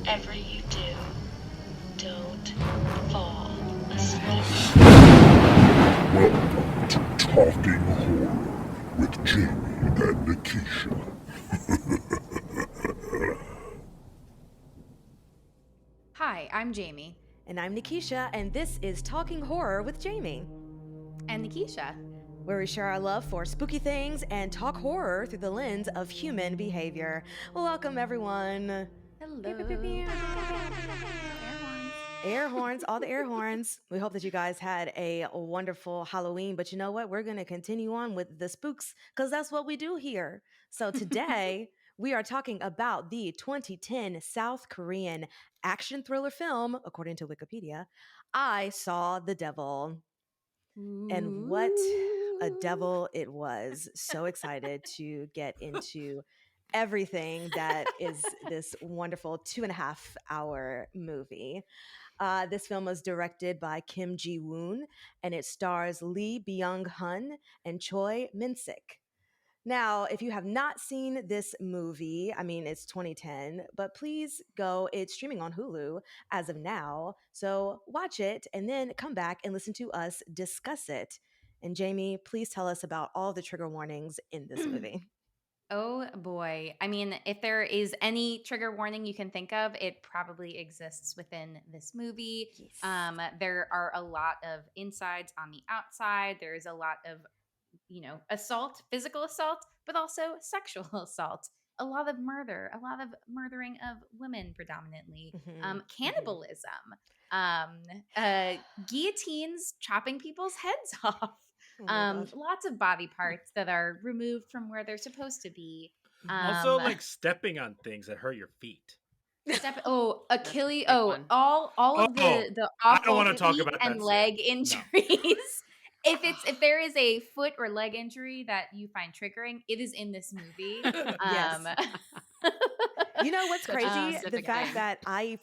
whatever you do, don't fall asleep. Welcome to Talking Horror with Jamie and Nikisha. Hi, I'm Jamie. And I'm Nikisha, and this is Talking Horror with Jamie, And Nikisha. where we share our love for spooky things and talk horror through the lens of human behavior. Welcome, everyone. Hello. Pew, pew, pew, pew. Air horns, all the air horns. We hope that you guys had a wonderful Halloween, but you know what? We're going to continue on with the spooks because that's what we do here. So today, we are talking about the 2010 South Korean action thriller film, according to Wikipedia, I Saw the Devil. And what a devil it was. So excited to get into everything that is this wonderful 2.5 hour movie. This film was directed by Kim Ji-woon, and it stars Lee Byung-hun and Choi Min-sik. Now, if you have not seen this movie, I mean, it's 2010, but please go. It's streaming on Hulu as of now. So watch it and then come back and listen to us discuss it. And Jamie, please tell us about all the trigger warnings in this movie. Oh boy. I mean, if there is any trigger warning you can think of, it probably exists within this movie. Yes. There are a lot of insides on the outside. There is a lot of, assault, physical assault, but also sexual assault. A lot of murder, a lot of murdering of women predominantly, cannibalism, guillotines chopping people's heads off. Oh my gosh. Lots of body parts that are removed from where they're supposed to be. Also, like stepping on things that hurt your feet. Achilles. That's a big one. All of the I don't awful wanna talk feet about and that leg scene. No. injuries. If there is a foot or leg injury that you find triggering, it is in this movie. Yes. You know what's Such a crazy? The specific fact thing. that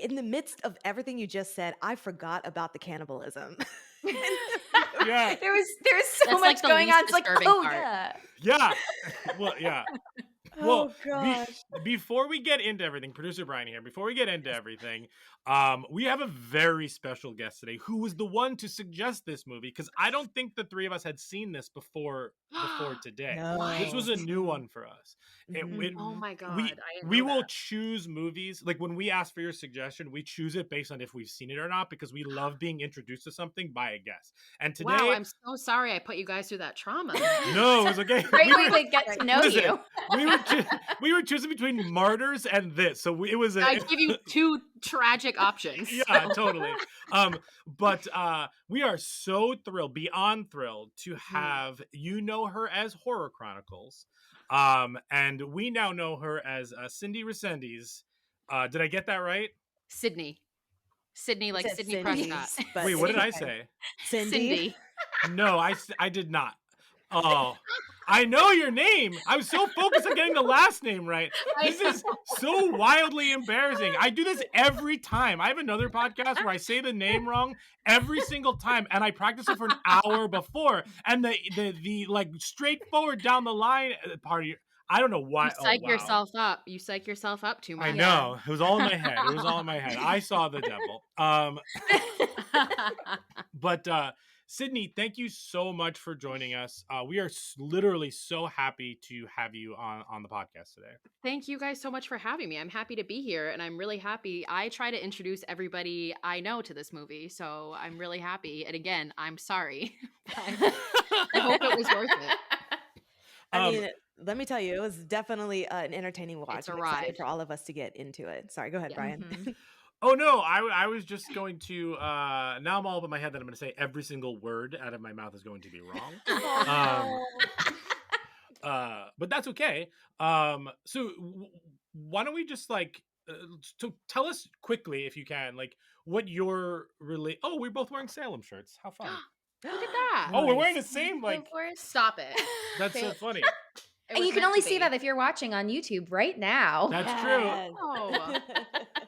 in the midst of everything you just said, I forgot about the cannibalism. Yeah. There's so That's, much like, the going least on. It's like, disturbing oh part. yeah. Yeah. Well, yeah. Oh gosh. Before we get into everything, producer Brian here, before we get into everything, we have a very special guest today who was the one to suggest this movie because I don't think the three of us had seen this before today. No. This was a new one for us. Mhm. Oh my god! We, I didn't we know will that. choose movies like when we ask for your suggestion, we choose it based on if we've seen it or not because we love being introduced to something by a guest. And today, Wow, I'm so sorry I put you guys through that trauma. no, it was okay. Great way to get to know Listen, you. we were choosing between Martyrs and this, so it was. I give you two tragic options. Yeah, totally. But we are so thrilled, beyond thrilled, to have you know her as Horror Chronicles, and we now know her as Sydney Resendes. Did I get that right? Sydney, like Said Sydney Cindy, Prescott. but Wait, what did I okay. say? Cindy. No, I did not. Oh, I know your name. I was so focused on getting the last name right. This is so wildly embarrassing. I do this every time. I have another podcast where I say the name wrong every single time, and I practice it for an hour before. And the like straightforward down the line part of your, I don't know why. You psych oh, wow. yourself up. You psych yourself up too much. I know. It was all in my head. It was all in my head. I saw the devil. But Sydney, thank you so much for joining us. We are literally so happy to have you on the podcast today. Thank you guys so much for having me. I'm happy to be here, and I'm really happy. I try to introduce everybody I know to this movie, so I'm really happy. And again, I'm sorry. I hope it was worth it. I mean, let me tell you, it was definitely an entertaining watch. It's a I'm excited ride. for all of us to get into it. Sorry, go ahead, Yeah. Brian. Oh no, I was just going to now I'm all up in my head that I'm going to say every single word out of my mouth is going to be wrong. But that's okay. So why don't we just like so tell us quickly if you can like what your Oh, we're both wearing Salem shirts. How fun. Look at that. Oh, we're Nice. wearing the same like Stop it. that's so funny. It And was you can meant only to see be. that if you're watching on YouTube right now. That's true. Yes. Oh.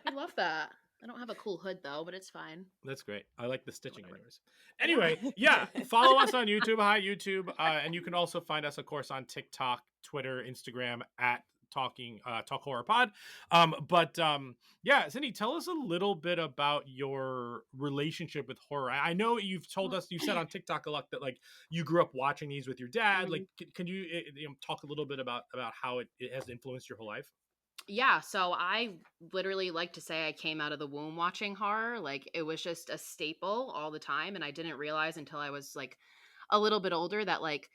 I love that. I don't have a cool hood though, but it's fine. That's great. I like the stitching on yours. Anyway, yeah, follow us on YouTube. Hi, YouTube. And you can also find us, of course, on TikTok, Twitter, Instagram at Talk Horror Pod. Yeah, Cindy, tell us a little bit about your relationship with horror. I know you've told us, you said on TikTok a lot that like you grew up watching these with your dad. Mhm. Like, can you, talk a little bit about how it has influenced your whole life? Yeah, so I literally like to say I came out of the womb watching horror. Like it was just a staple all the time. And I didn't realize until I was like a little bit older that like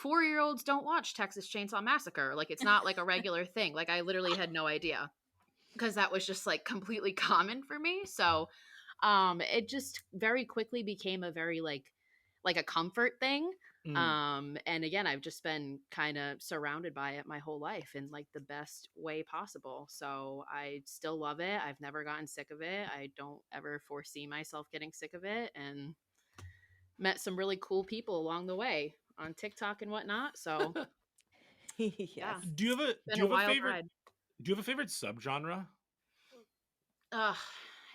4-year-olds don't watch Texas Chainsaw Massacre. Like it's not like a regular thing. Like I literally had no idea because that was just like completely common for me. So it just very quickly became a very like a comfort thing. Mm. And again, I've just been kind of surrounded by it my whole life in like the best way possible. So I still love it. I've never gotten sick of it. I don't ever foresee myself getting sick of it, and met some really cool people along the way on TikTok and whatnot. So Yes. yeah, Do you have a been a wild favorite? ride. Do you have a favorite subgenre? Ugh,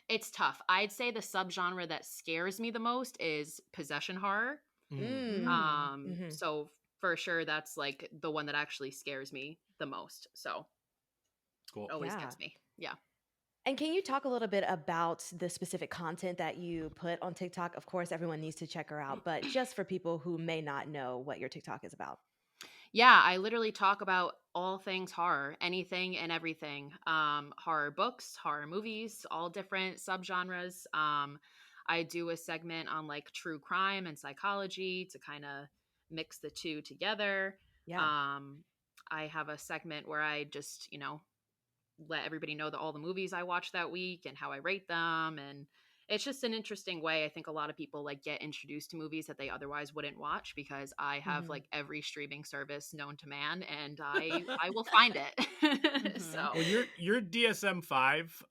it's tough. I'd say the subgenre that scares me the most is possession horror. Mm. Mm-hmm. So for sure, that's like the one that actually scares me the most. So Cool. it always Yeah. gets me. Yeah. And can you talk a little bit about the specific content that you put on TikTok? Of course, everyone needs to check her out, but just for people who may not know what your TikTok is about. Yeah, I literally talk about all things horror, anything and everything. Horror books, horror movies, all different subgenres. I do a segment on like true crime and psychology to kind of mix the two together. Yeah. I have a segment where I just, let everybody know that all the movies I watched that week and how I rate them. And it's just an interesting way. I think a lot of people like get introduced to movies that they otherwise wouldn't watch because I have Mhm. like every streaming service known to man, and I will find it. So Well, your DSM-5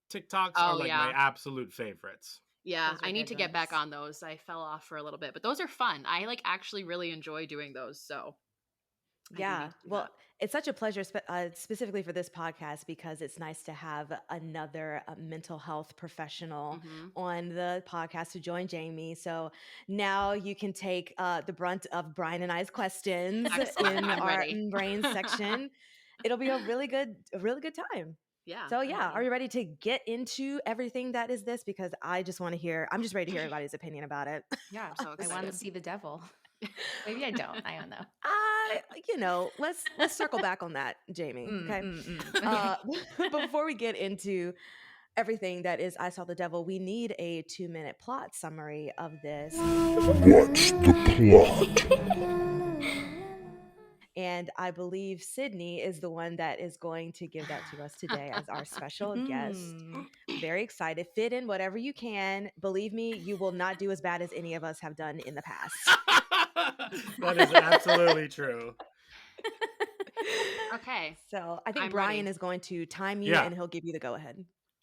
TikToks are oh like my yeah. absolute favorites. Yeah, Those are I need good to get back ones. on those. I fell off for a little bit, but those are fun. I like actually really enjoy doing those. So I do Yeah. need to do Well, that. it's such a pleasure, specifically for this podcast, because it's nice to have another mental health professional Hmm. on the podcast to join Jamie. So now you can take the brunt of Brian and I's questions Excellent. in I'm our ready. brain section. It'll be a really good time. Yeah, So I'm yeah, are ready. you ready to get into everything that is this? Because I just want to hear. I'm just ready to hear everybody's opinion about it. Yeah, I'm so I want to excited. see the devil. Maybe I don't. I don't know. Let's circle back on that, Jamie. Okay. Okay. Uh, before we get into everything that is I Saw the Devil, we need a 2-minute plot summary of this. What's the plot? And I believe Sydney is the one that is going to give that to us today as our special guest. Very excited. Fit in whatever you can. Believe me, you will not do as bad as any of us have done in the past. That is absolutely true. Okay, So I think I'm Brian ready. is going to time you Yeah. and he'll give you the go ahead.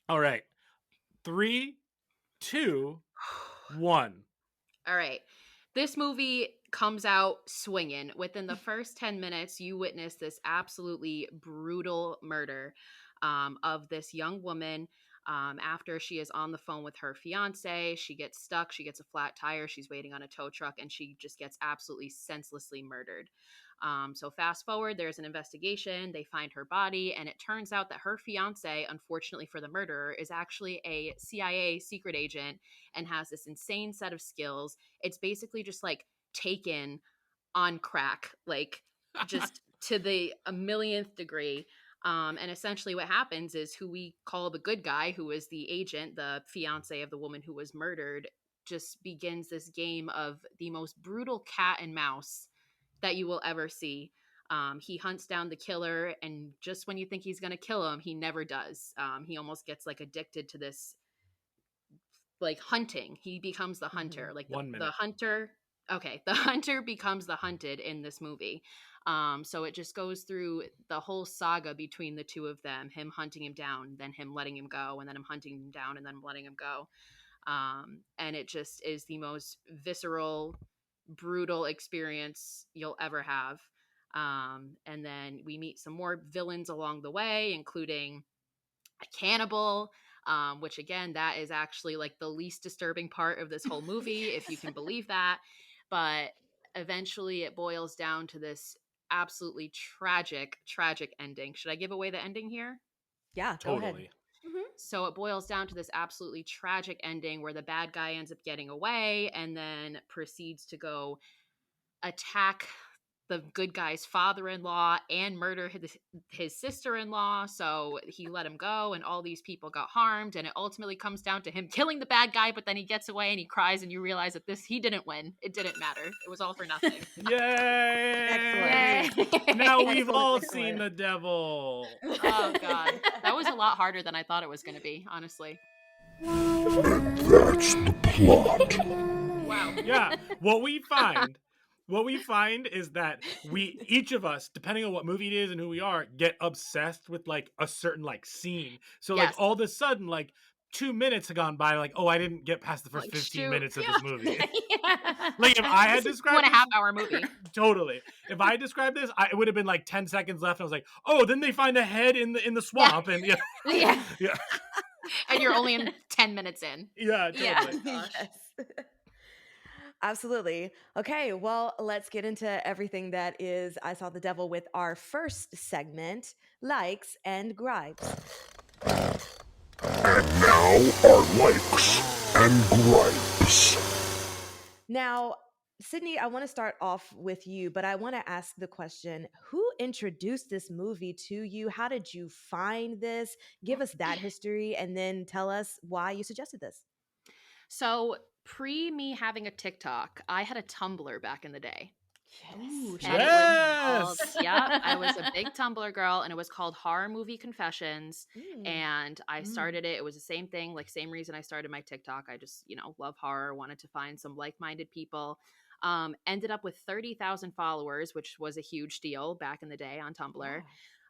All right. 3, 2, 1. All right. This movie comes out swinging. Within the first 10 minutes, you witness this absolutely brutal murder of this young woman. After she is on the phone with her fiance, she gets stuck. She gets a flat tire. She's waiting on a tow truck, and she just gets absolutely senselessly murdered. So fast forward, there's an investigation. They find her body, and it turns out that her fiance, unfortunately for the murderer, is actually a CIA secret agent and has this insane set of skills. It's basically just like Taken on crack, like just to the a millionth degree. And essentially, what happens is who we call the good guy, who is the agent, the fiance of the woman who was murdered, just begins this game of the most brutal cat and mouse that you will ever see. He hunts down the killer, and just when you think he's going to kill him, he never does. He almost gets like addicted to this like hunting. He becomes the hunter, like 1 the minute. hunter. Okay, the hunter becomes the hunted in this movie. So it just goes through the whole saga between the two of them, him hunting him down, then him letting him go, and then him hunting him down and then letting him go. And it just is the most visceral, brutal experience you'll ever have. And then we meet some more villains along the way, including a cannibal, which again, that is actually like the least disturbing part of this whole movie, if you can believe that. But eventually it boils down to this absolutely tragic ending. Should I give away the ending here? Yeah, go ahead. Totally. So it boils down to this absolutely tragic ending where the bad guy ends up getting away and then proceeds to go attack the good guy's father-in-law and murder his sister-in-law. So he let him go and all these people got harmed, and it ultimately comes down to him killing the bad guy, but then he gets away and he cries and you realize that he didn't win. It didn't matter. It was all for nothing. Yay! Excellent. Now we've Excellent, all excellent. seen the devil. Oh god. That was a lot harder than I thought it was going to be, honestly. And that's the plot. Wow. Yeah. What we find is that each of us, depending on what movie it is and who we are, get obsessed with like a certain like scene. So like Yes. all of a sudden, like 2 minutes have gone by, like, oh, I didn't get past the first Like, 15 shoot. minutes of Yeah. this movie. Yeah. Like if I had This is described 2.5 hour movie. totally. If I described this, it would have been like 10 seconds left. And I was like, oh, then they find a head in the swamp, and yeah, Yeah. yeah, And you're only in 10 minutes in. yeah, Yeah. totally. Gosh. Yes. Absolutely. Okay, well, let's get into everything that is I Saw the Devil with our first segment, likes and gripes. And now our likes and gripes. Now, Sydney, I want to start off with you, but I want to ask the question, who introduced this movie to you? How did you find this? Give us that history and then tell us why you suggested this. So, pre me having a TikTok, I had a Tumblr back in the day. Ooh, And it was called, Yes. I was a big Tumblr girl, and it was called Horror Movie Confessions. Mm. And I Mm. started it. It was the same thing, like same reason I started my TikTok. I just, love horror, wanted to find some like-minded people. Ended up with 30,000 followers, which was a huge deal back in the day on Tumblr.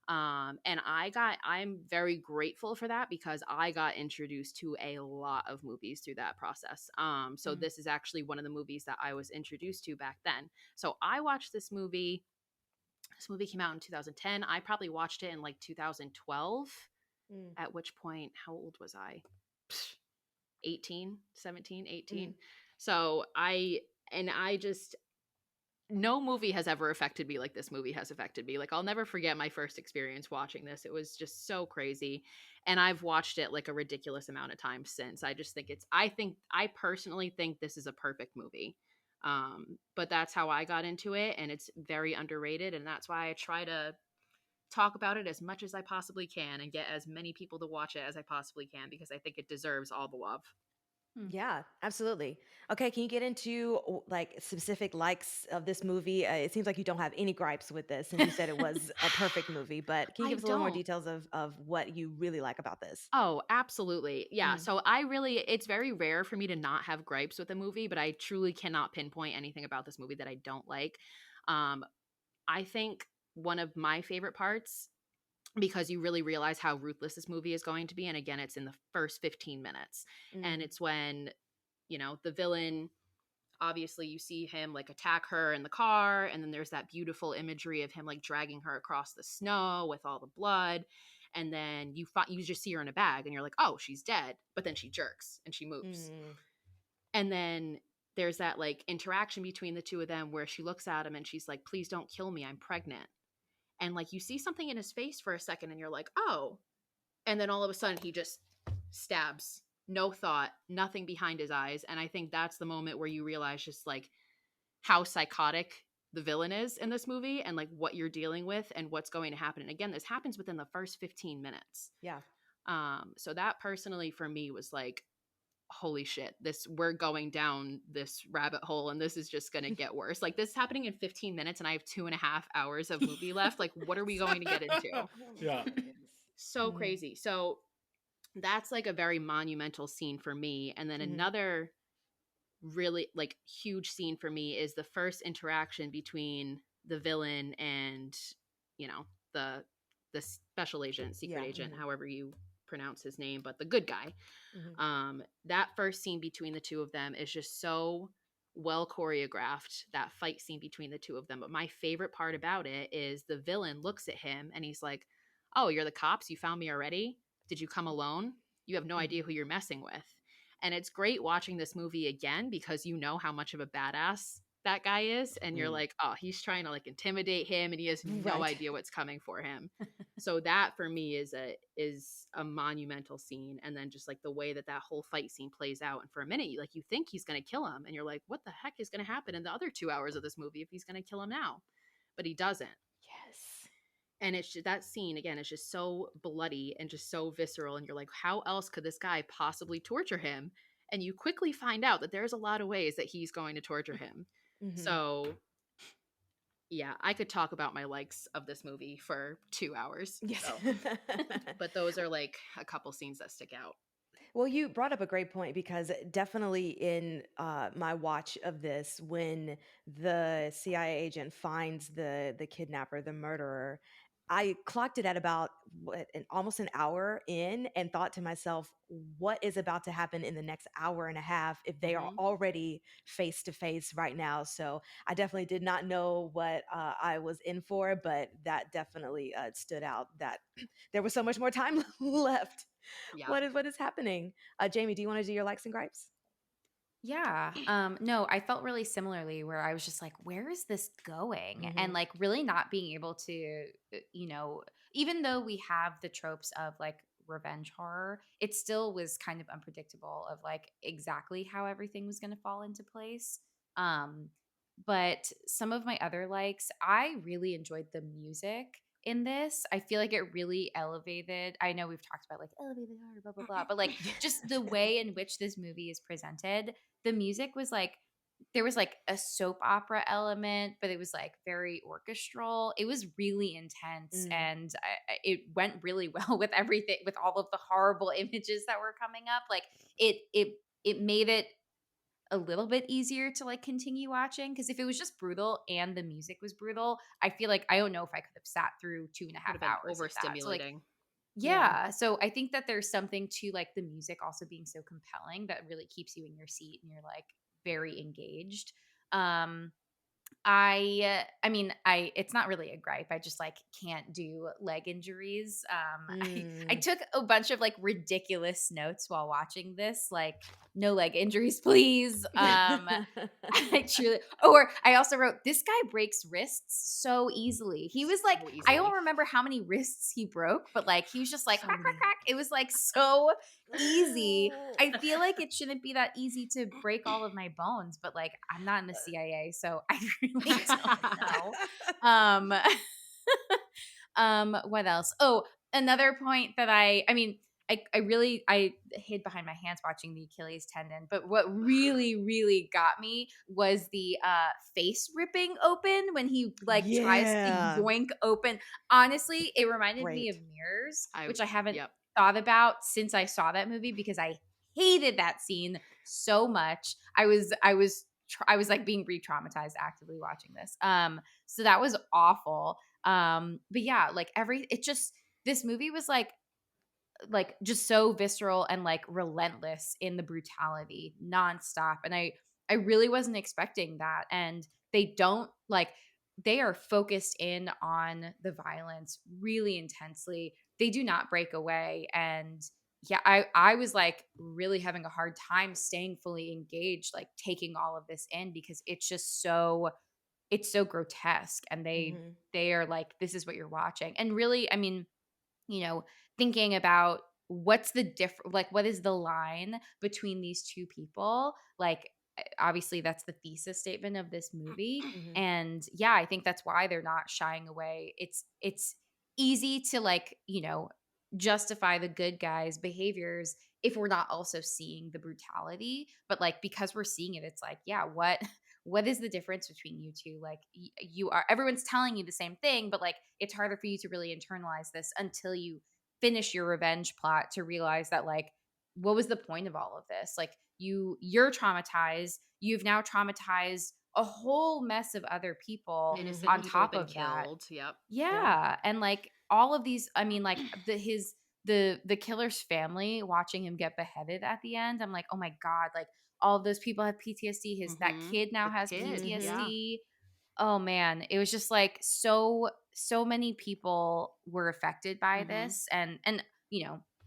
And I'm very grateful for that because I got introduced to a lot of movies through that process. So this is actually one of the movies that I was introduced to back then. So I watched this movie. This movie came out in 2010. I probably watched it in like 2012, at which point, how old was I? 18, 17, 18. So no movie has ever affected me like this movie has affected me. Like, I'll never forget my first experience watching this. It was just so crazy. And I've watched it like a ridiculous amount of times since. I just think I personally think this is a perfect movie. But that's how I got into it, and it's very underrated. And that's why I try to talk about it as much as I possibly can and get as many people to watch it as I possibly can because I think it deserves all the love. Yeah, absolutely. Okay, can you get into like specific likes of this movie? It seems like you don't have any gripes with this, since you said it was a perfect movie. But can you I give us a little more don't. details of what you really like about this? Oh, absolutely. Yeah. So it's very rare for me to not have gripes with a movie, but I truly cannot pinpoint anything about this movie that I don't like. I think one of my favorite parts, because you really realize how ruthless this movie is going to be. And again, it's in the first 15 minutes. And it's when, the villain, obviously you see him like attack her in the car. And then there's that beautiful imagery of him like dragging her across the snow with all the blood. And then you just see her in a bag and you're like, oh, she's dead. But then she jerks and she moves. And then there's that like interaction between the two of them where she looks at him and she's like, please don't kill me. I'm pregnant. And like you see something in his face for a second and you're like, oh. And then all of a sudden he just stabs. No thought, nothing behind his eyes. And I think that's the moment where you realize just like how psychotic the villain is in this movie and like what you're dealing with and what's going to happen. And again, this happens within the first 15 minutes. Yeah. So that personally for me was like, holy shit, we're going down this rabbit hole and this is just gonna get worse. Like this is happening in 15 minutes and I have 2.5 hours of movie left. Like what are we going to get into? Yeah. So crazy. So that's like a very monumental scene for me. And then another really like huge scene for me is the first interaction between the villain and the special agent, secret agent, however you pronounce his name, but the good guy. That first scene between the two of them is just so well choreographed, that fight scene between the two of them. But my favorite part about it is the villain looks at him and he's like, oh, you're the cops? You found me already? Did you come alone? You have no idea who you're messing with. And it's great watching this movie again because you know how much of a badass that guy is, and you're Mm. like, oh, he's trying to like intimidate him, and he has no Right. idea what's coming for him. So that for me is a monumental scene. And then just like the way that whole fight scene plays out, and for a minute you think he's gonna kill him, and you're like, what the heck is gonna happen in the other 2 hours of this movie if he's gonna kill him now? But he doesn't. Yes. And it's just, that scene again is just so bloody and just so visceral, and you're like, how else could this guy possibly torture him? And you quickly find out that there's a lot of ways that he's going to torture him. Mhm. So yeah, I could talk about my likes of this movie for 2 hours. Yes. So. But those are like a couple scenes that stick out. Well, you brought up a great point because definitely in my watch of this, when the CIA agent finds the kidnapper, the murderer, I clocked it at about almost an hour in, and thought to myself, what is about to happen in the next hour and a half if they are Mhm. already face to face right now? So I definitely did not know what I was in for, but that definitely stood out that there was so much more time left. Yeah. What is happening? Jamie, do you want to do your likes and gripes? Yeah. No, I felt really similarly where I was just like, where is this going? And Mhm. like really not being able to, even though we have the tropes of like revenge horror, it still was kind of unpredictable of like exactly how everything was going to fall into place. Um, but some of my other likes, I really enjoyed the music in this. I feel like it really elevated. I know we've talked about like elevated horror, blah, blah, blah, but like just the way in which this movie is presented, the music was like there was like a soap opera element, but it was like very orchestral. It was really intense, Mm. and it went really well with everything, with all of the horrible images that were coming up. Like it made it a little bit easier to like continue watching, because if it was just brutal and the music was brutal, I feel like I don't know if I could have sat through two and a half Would have been hours of that. So like overstimulating. yeah. So I think that there's something to like the music also being so compelling that really keeps you in your seat and you're like very engaged. Um I mean, it's not really a gripe. I just like can't do leg injuries. I Mm. took a bunch of like ridiculous notes while watching this, like no leg injuries, please. I truly, or I also wrote, this guy breaks wrists so easily. He was like, So I easily. don't remember how many wrists he broke, but like he was just like So crack, crack, many. crack. It was like so easy. I feel like it shouldn't be that easy to break all of my bones, but like I'm not in the CIA, so I really don't know. Um, what else? Oh, another point that I mean, I really I hid behind my hands watching the Achilles tendon, but what really really got me was the face ripping open when he like tries to Yeah. yoink open. Honestly, it reminded me of Great. Mirrors, I which I haven't Yep. thought about since I saw that movie because I hated that scene so much. I was like being re-traumatized actively watching this. So that was awful. But yeah, like this movie was like just so visceral and like relentless in the brutality nonstop. And I really wasn't expecting that. And they are focused in on the violence really intensely. They do not break away. And yeah, I was like really having a hard time staying fully engaged, like taking all of this in because it's so grotesque, and Mhm. they are like, this is what you're watching. And really, I mean, thinking about what's the different, like what is the line between these two people, like obviously that's the thesis statement of this movie. Mhm. And yeah, I think that's why they're not shying away. It's easy to like, justify the good guys behaviors if we're not also seeing the brutality, but like because we're seeing it, it's like, yeah, what is the difference between you two? Like you are, everyone's telling you the same thing, but like it's harder for you to really internalize this until you finish your revenge plot to realize that like what was the point of all of this? Like you're traumatized, you've now traumatized a whole mess of other people Innocent on Mhm. people have top been of that. killed. Yep. Yeah. Yeah, and like all of these, I mean, like the killer's family watching him get beheaded at the end. I'm like, oh my god, like all of those people have PTSD. That Mhm. kid now The has kid. Yeah. Mhm. PTSD. Oh man, it was just like so many people were affected by Mhm. this, and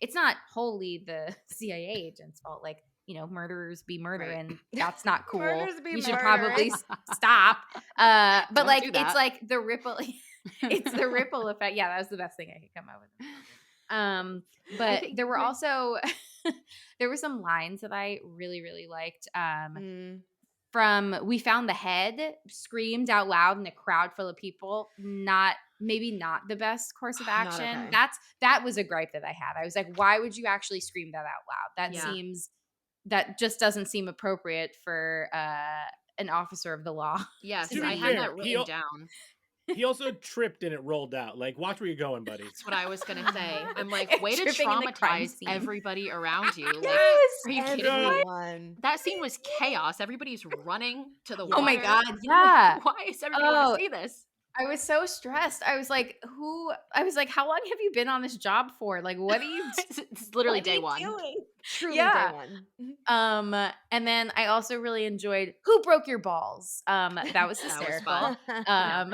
it's not wholly the CIA agent's fault. Like murderers be Right. murdering. That's not cool. Murders be We should murdering. probably stop. But Don't like do it's that. like the ripple. It's the ripple effect. Yeah, that was the best thing I could come up with. But think there were when- also there were some lines that I really, really liked. Mm. From "We found the head," screamed out loud in a crowd full of people. Maybe not the best course of Not action. okay. That was a gripe that I had. I was like, why would you actually scream that out loud? Yeah. That just doesn't seem appropriate for an officer of the law. Yes, To be I had fair, that written down. He also tripped and it rolled out. Like, watch where you're going, buddy. That's what I was gonna say. I'm like, way to Tripping in the crime traumatize scene. everybody around you. Like, Yes, are you kidding me? Everyone. That scene was chaos. Everybody's running to the Oh my water. God, yeah. Why is everybody Oh. want to see this? I was so stressed. I was like, how long have you been on this job for? Like, what are you It's literally what are day you one. doing? Truly Yeah. day one. And then I also really enjoyed "Who Broke Your Balls?" That was That was hysterical. fun.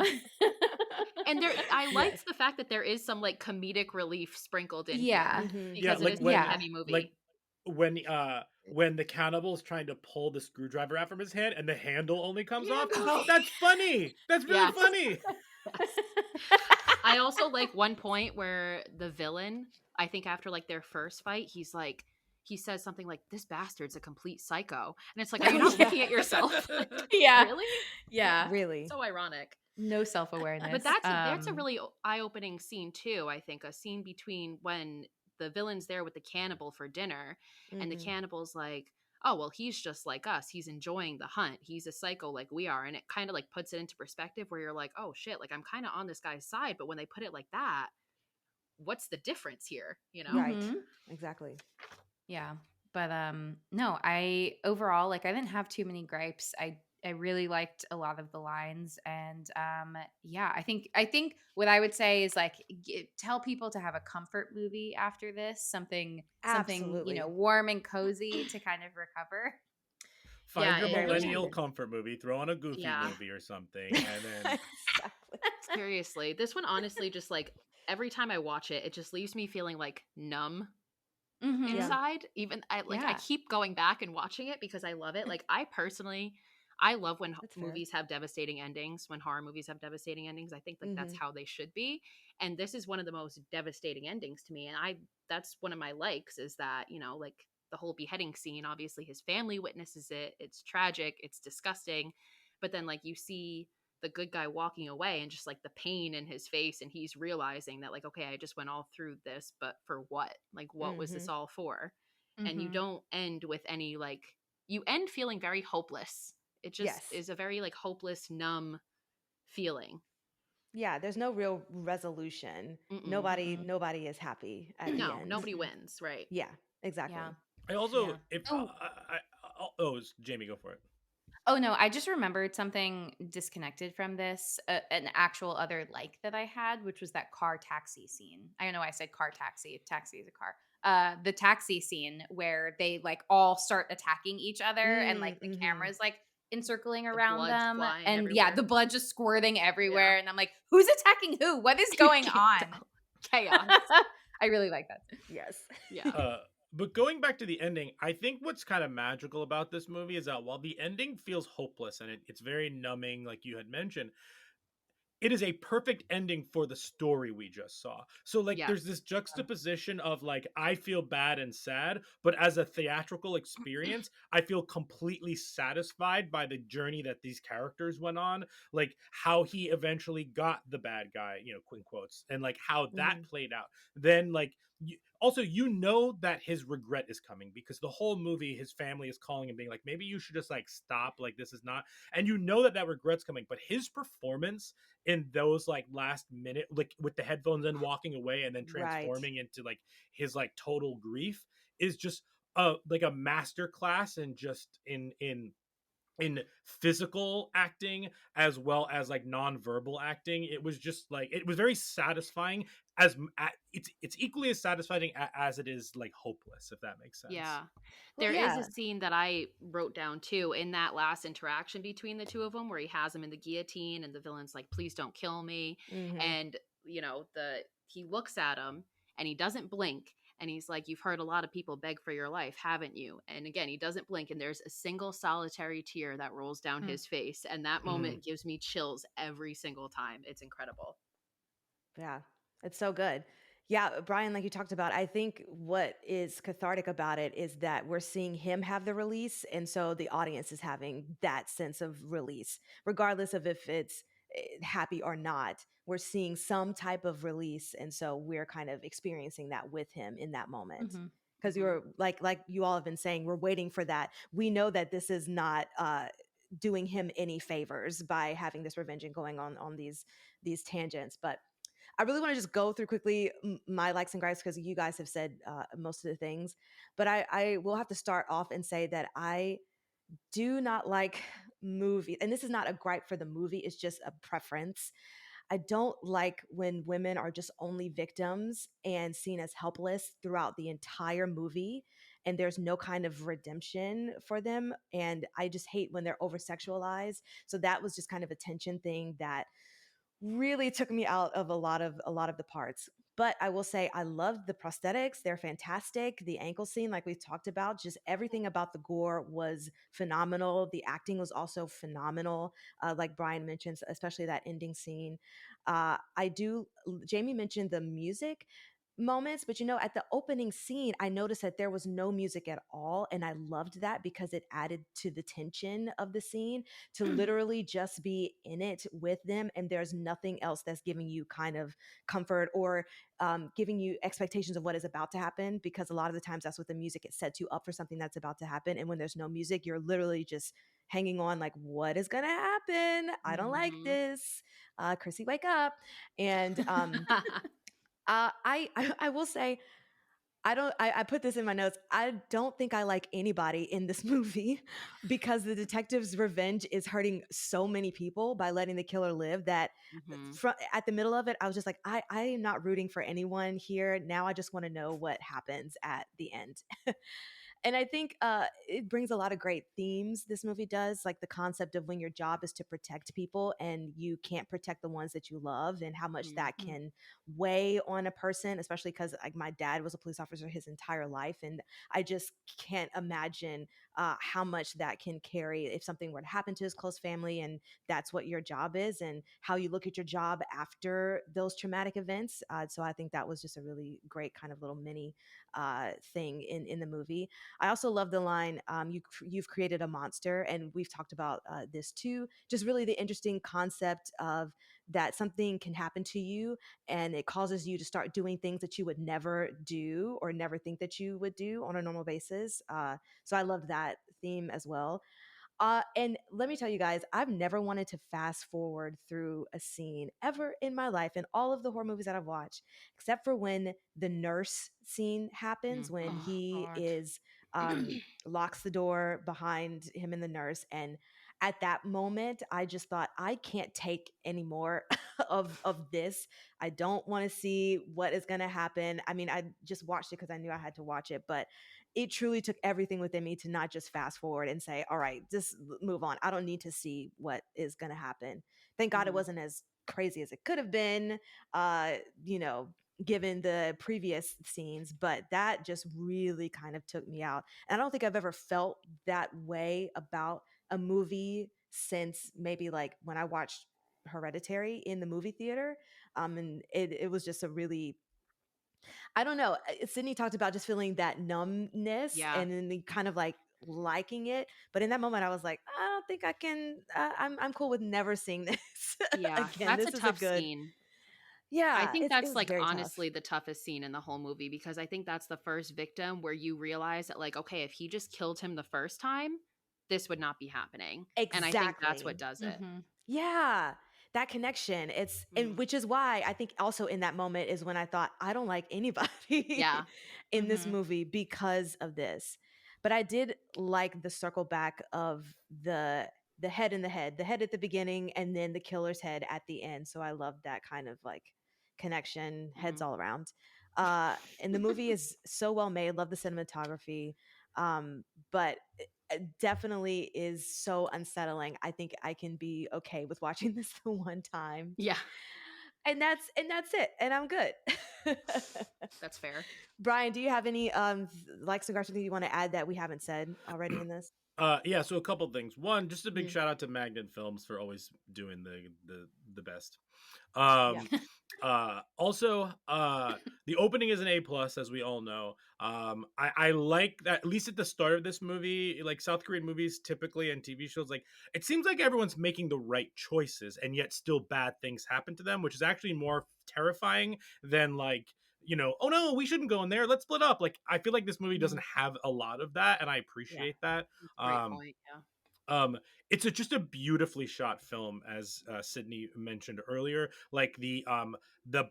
And I Yes. liked the fact that there is some like comedic relief sprinkled in Yeah. here Mhm. because like it is when- a Yeah. heavy movie. Like when the cannibal's trying to pull the screwdriver out from his hand and the handle only comes off. That's funny. That's really Yeah. funny. I also like one point where the villain, I think after like their first fight, he says something like, "This bastard's a complete psycho," and it's like, are you not looking at yourself? Like, Yeah. really? Yeah. Really. So ironic. No self-awareness. But that's a really eye-opening scene too. I think a scene between when the villain's there with the cannibal for dinner, and the Mhm. cannibal's like, "Oh well, he's just like us. He's enjoying the hunt. He's a psycho like we are," and it kind of like puts it into perspective where you're like, "Oh shit! Like I'm kind of on this guy's side." But when they put it like that, what's the difference here? You know? Right. Mhm. Exactly. Yeah. But no, I overall, like, I didn't have too many gripes. I really liked a lot of the lines, and yeah, I think what I would say is like tell people to have a comfort movie after this, something Absolutely. warm and cozy to kind of recover. Find Yeah, your it really millennial did. comfort movie, throw on a goofy Yeah. movie or something, and then Exactly. Seriously, this one honestly just like every time I watch it, it just leaves me feeling like numb Mhm. Yeah. inside. Even I Yeah. keep going back and watching it because I love it. Like I love when That's fair. movies have devastating endings, when horror movies have devastating endings. I think like that's how they should be. And this is one of the most devastating endings to me. And that's one of my likes is that, like the whole beheading scene, obviously his family witnesses it. It's tragic, it's disgusting. But then like you see the good guy walking away and just like the pain in his face, and he's realizing that like, okay, I just went all through this, but for what? Like what was this all for? And you Mhm. don't end with any like, you end feeling very hopeless. It just Yes. is a very like hopeless, numb feeling. Yeah, there's no real resolution. Mm-mm. Nobody is happy at the No, end. nobody wins, right? Yeah, exactly. Yeah. I also Yeah. if Oh. Jamie, go for it. Oh no, I just remembered something disconnected from this, an actual other like that I had, which was that car taxi scene. I don't know why I said car taxi. Taxi is a car. The taxi scene where they like all start attacking each other and like the camera's like encircling around blood's them, flying and yeah, everywhere. the blood just squirting everywhere, and I'm like, who's attacking who? What is going on? Chaos. I really like that. Yes. Yeah. But going back to the ending, I think what's kind of magical about this movie is that while the ending feels hopeless and it's very numbing, like you had mentioned, it is a perfect ending for the story we just saw. So like Yeah. there's this juxtaposition of like I feel bad and sad, but as a theatrical experience, I feel completely satisfied by the journey that these characters went on, like how he eventually got the bad guy, in quotes, and like how that played out. Then like you know that his regret is coming because the whole movie his family is calling and being like, maybe you should just like stop, like this is not, and you know that regret's coming, but his performance in those like last minute, like with the headphones and walking away and then transforming into like his like total grief is just like a master class and just in physical acting as well as like non-verbal acting. It was just like it was very satisfying. It's equally as satisfying as it is like hopeless, if that makes sense. Yeah. Well, There is yeah. a scene that I wrote down too in that last interaction between the two of them where he has him in the guillotine and the villain's like, please don't kill me. Mhm. And he looks at him and he doesn't blink And he's like, "You've heard a lot of people beg for your life, haven't you?" And again, he doesn't blink, and there's a single solitary tear that rolls down Mm. his face. And that moment gives me chills every single time. It's incredible. Yeah, it's so good. Yeah, Brian, like you talked about, I think what is cathartic about it is that we're seeing him have the release. And so the audience is having that sense of release, regardless of if it's happy or not. We're seeing some type of release. And so we're kind of experiencing that with him in that moment. Mm-hmm. Because Mhm. you're like you all have been saying, we're waiting for that. We know that this is not doing him any favors by having this revenge and going on these tangents. But I really want to just go through quickly my likes and gripes because you guys have said most of the things. But I will have to start off and say that I do not like movies. And this is not a gripe for the movie, it's just a preference. I don't like when women are just only victims and seen as helpless throughout the entire movie and there's no kind of redemption for them. And I just hate when they're over sexualized. So that was just kind of a tension thing that really took me out of a lot of the parts. But I will say I loved the prosthetics. They're fantastic. The ankle scene, like we've talked about, just everything about the gore was phenomenal. The acting was also phenomenal. Like Brian mentions, especially that ending scene. Jamie mentioned the music moments, but at the opening scene, I noticed that there was no music at all. And I loved that because it added to the tension of the scene to literally just be in it with them. And there's nothing else that's giving you kind of comfort or giving you expectations of what is about to happen. Because a lot of the times that's what the music, it sets you up for something that's about to happen. And when there's no music, you're literally just hanging on like, what is going to happen? I don't like Mhm. this. Chrissy, wake up. And I will say I put this in my notes. I don't think I like anybody in this movie because the detective's revenge is hurting so many people by letting the killer live that Mhm. at the middle of it, I was just like, I am not rooting for anyone here. Now I just want to know what happens at the end. And I think it brings a lot of great themes. This movie does, like the concept of when your job is to protect people and you can't protect the ones that you love, and how much that Mm. can weigh on a person, especially because like my dad was a police officer his entire life, and I just can't imagine how much that can carry if something were to happen to his close family, and that's what your job is, and how you look at your job after those traumatic events. So I think that was just a really great kind of little mini thing in the movie. I also love the line, you've created a monster. And we've talked about this too. Just really the interesting concept of that something can happen to you and it causes you to start doing things that you would never do or never think that you would do on a normal basis. So I love that theme as well. And let me tell you guys, I've never wanted to fast forward through a scene ever in my life in all of the horror movies that I've watched, except for when the nurse scene happens, when Mhm. Oh he God. is locks the door behind him and the nurse. And at that moment, I just thought, I can't take any more of this. I don't want to see what is going to happen. I mean, I just watched it because I knew I had to watch it, but it truly took everything within me to not just fast forward and say, all right, just move on. I don't need to see what is going to happen. Thank God it Mhm. wasn't as crazy as it could have been, uh, you know, given the previous scenes, but that just really kind of took me out. And I don't think I've ever felt that way about a movie since maybe like when I watched Hereditary in the movie theater. And it was just a really, I don't know. Sydney talked about just feeling that numbness Yeah. and then the kind of like liking it. But in that moment, I was like, I don't think I can. I'm cool with never seeing this Yeah. again. That's a This is a tough good. scene. I Yeah, think it that's was like very tough. honestly the toughest scene in the whole movie because I think that's the first victim where you realize that, like, okay, if he just killed him the first time, this would not be happening. And I think that's what Exactly. does it. Mm-hmm. Yeah, that connection. It's and Mhm. which is why I think also in that moment is when I thought I don't like anybody Yeah. in this Mm-hmm. movie because of this. But I did like the circle back of the the head in the head, the head at the beginning and then the killer's head at the end. So I love that kind of like connection, heads Mhm. all around. And the movie is so well made. Love the cinematography. But definitely is so unsettling. I think I can be okay with watching this the one time. Yeah. And that's it. And I'm good. That's fair. Brian, do you have any likes and something you want to add that we haven't said already in this? Yeah, so a couple things. One, just a big Mhm. shout out to Magnet Films for always doing the best. Yeah. Um also the opening is an A plus, as we all know. I like that, at least at the start of this movie, like South Korean movies typically and TV shows, like it seems like everyone's making the right choices and yet still bad things happen to them, which is actually more terrifying than like, oh no, we shouldn't go in there, let's split up. Like I feel like this movie Mhm. doesn't have a lot of that, and I Yeah. appreciate that. Great um point. Yeah. um it's just a beautifully shot film, as Sydney mentioned earlier, like the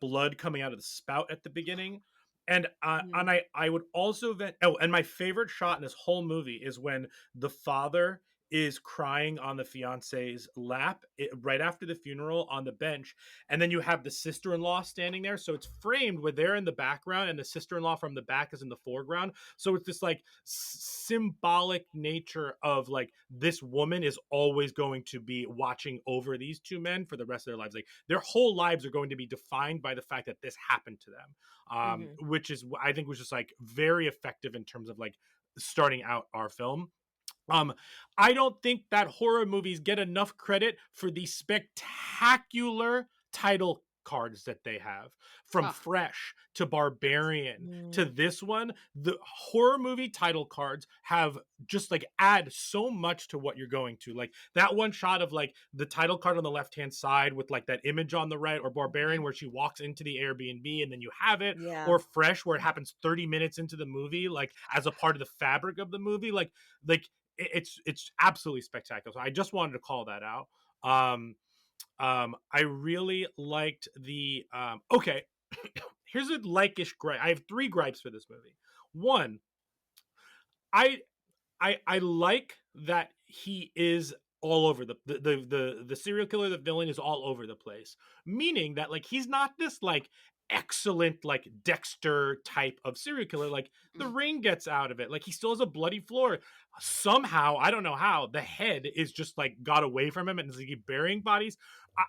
blood coming out of the spout at the beginning. And Mhm. I would also oh, and my favorite shot in this whole movie is when the father is crying on the fiance's lap, right after the funeral, on the bench, and then you have the sister-in-law standing there, so it's framed where they're in the background and the sister-in-law from the back is in the foreground. So it's this like symbolic nature of like this woman is always going to be watching over these two men for the rest of their lives. Like their whole lives are going to be defined by the fact that this happened to them. Mhm. Which is, I think, was just like very effective in terms of like starting out our film. um, I don't think that horror movies get enough credit for the spectacular title cards that they have. From Oh, Fresh to Barbarian to Mm. this one, the horror movie title cards have just like add so much to what you're going to. Like that one shot of like the title card on the left hand side with like that image on the right, or Barbarian mhm. where she walks into the Airbnb and then you have it, Yeah. or Fresh where it happens 30 minutes into the movie, like as a part of the fabric of the movie. Like it's absolutely spectacular. So I just wanted to call that out. I really liked the okay. Here's a like-ish gripe. I have three gripes for this movie. One, I I like that he is all over the serial killer, the villain is all over the place. Meaning that like he's not this like excellent like Dexter type of serial killer. Like the Mm. ring gets out of it. Like he still has a bloody floor. Somehow, I don't know how, the head is just like got away from him and is like burying bodies.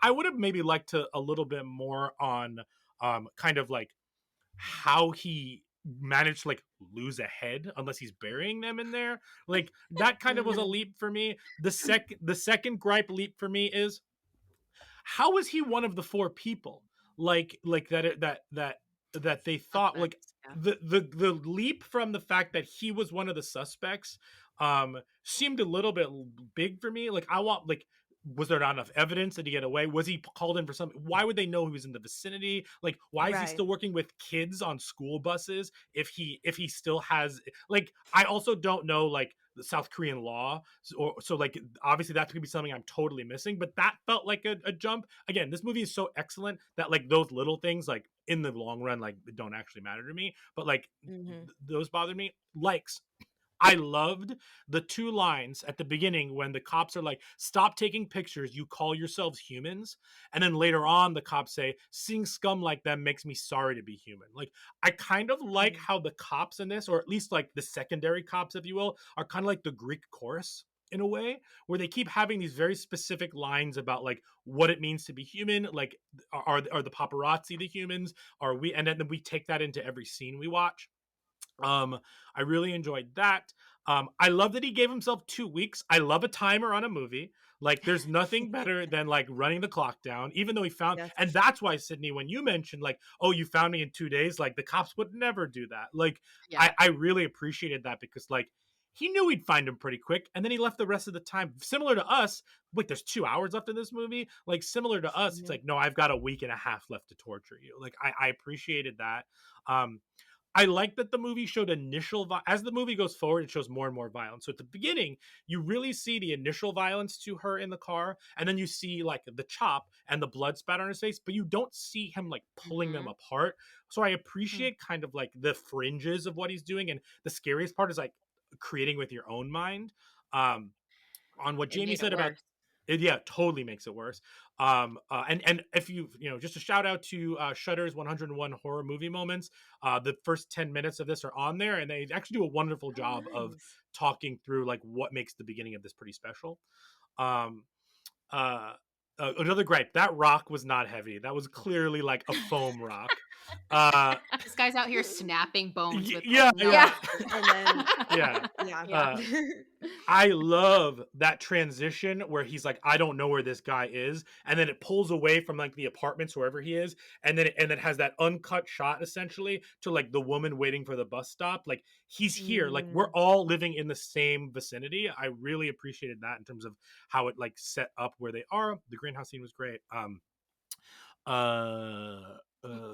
I would have maybe liked to a little bit more on kind of like how he managed to like lose a head unless he's burying them in there. Like that kind of was a Mhm. leap for me. The second gripe leap for me is, how is he one of the four people? Like that they thought, like Suspects. Yeah. the leap from the fact that he was one of the suspects seemed a little bit big for me. Like I want, like, was there not enough evidence? Did he get away? Was he called in for something? Why would they know he was in the vicinity? Like why is he Right. still working with kids on school buses if he still has, like, I also don't know like the South Korean law. So like obviously that could be something I'm totally missing, but that felt like a jump. Again, this movie is so excellent that like those little things, like in the long run, like don't actually matter to me, but like Mhm. those bother me. Likes, I loved the two lines at the beginning when the cops are like, "Stop taking pictures, you call yourselves humans." And then later on, the cops say, "Seeing scum like them makes me sorry to be human." Like, I kind of like Mhm. how the cops in this, or at least like the secondary cops, if you will, are kind of like the Greek chorus in a way, where they keep having these very specific lines about like what it means to be human. Like, are the paparazzi the humans? Are we? And then we take that into every scene we watch. um, I really enjoyed that. I love that he gave himself 2 weeks. I love a timer on a movie. Like, there's nothing better than like running the clock down, even though he found, Yes. and that's why, Sydney, when you mentioned like, oh, you found me in 2 days, like the cops would never do that. Like, Yeah. I really appreciated that because like he knew we'd find him pretty quick, and then he left the rest of the time. Similar to us, wait, there's 2 hours left in this movie. Like, similar to us, it's Mhm. like, no, I've got a week and a half left to torture you. Like, I appreciated that. Um, I like that the movie showed as the movie goes forward, it shows more and more violence. So at the beginning, you really see the initial violence to her in the car, and then you see like the chop and the blood spatter on his face, but you don't see him like pulling them Hmm. apart. So I appreciate kind of like the fringes of what he's doing, and the scariest part is like creating with your own mind. Um, on what It Jamie made it said about worse. it, yeah, totally makes it worse. And if just a shout out to Shudder's 101 horror movie moments. The first 10 minutes of this are on there, and they actually do a wonderful Oh, job of nice. talking through like what makes the beginning of this pretty special. Um, uh, another gripe. That rock was not heavy. That was clearly like a foam rock. Uh, This guy's out here snapping bones with yeah, like, no. yeah, And then yeah. yeah. Yeah. I love that transition where he's like, I don't know where this guy is, and then it pulls away from like the apartments wherever he is, and then has that uncut shot essentially to like the woman waiting for the bus stop. Like he's here, like we're Mm. all living in the same vicinity. I really appreciated that in terms of how it like set up where they are. The greenhouse scene was great. Uh,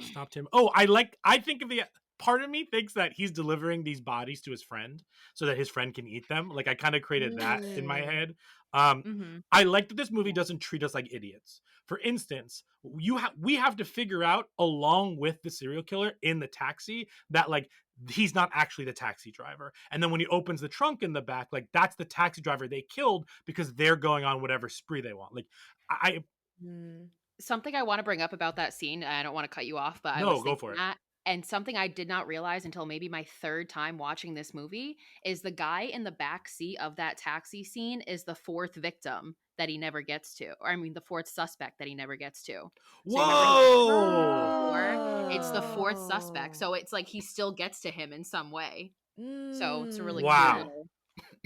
Stopped him. Oh, I think of the part of me thinks that he's delivering these bodies to his friend so that his friend can eat them. Like I kind of created that in my Mm. head. Mm-hmm. I like that this movie doesn't treat us like idiots. For instance, we have to figure out along with the serial killer in the taxi that like he's not actually the taxi driver. And then when he opens the trunk in the back, like that's the taxi driver they killed because they're going on whatever spree they want. Like I Mm. Something I want to bring up about that scene, I don't want to cut you off, but I No, was go thinking for it. that, and something I did not realize until maybe my third time watching this movie is the guy in the back seat of that taxi scene is the fourth victim that he never gets to. Or I mean the fourth suspect that he never gets to. So you remember he was Whoa! before? It's the fourth suspect. Oh. So it's like he still gets to him in some way. So it's a really cool Wow. Mm. little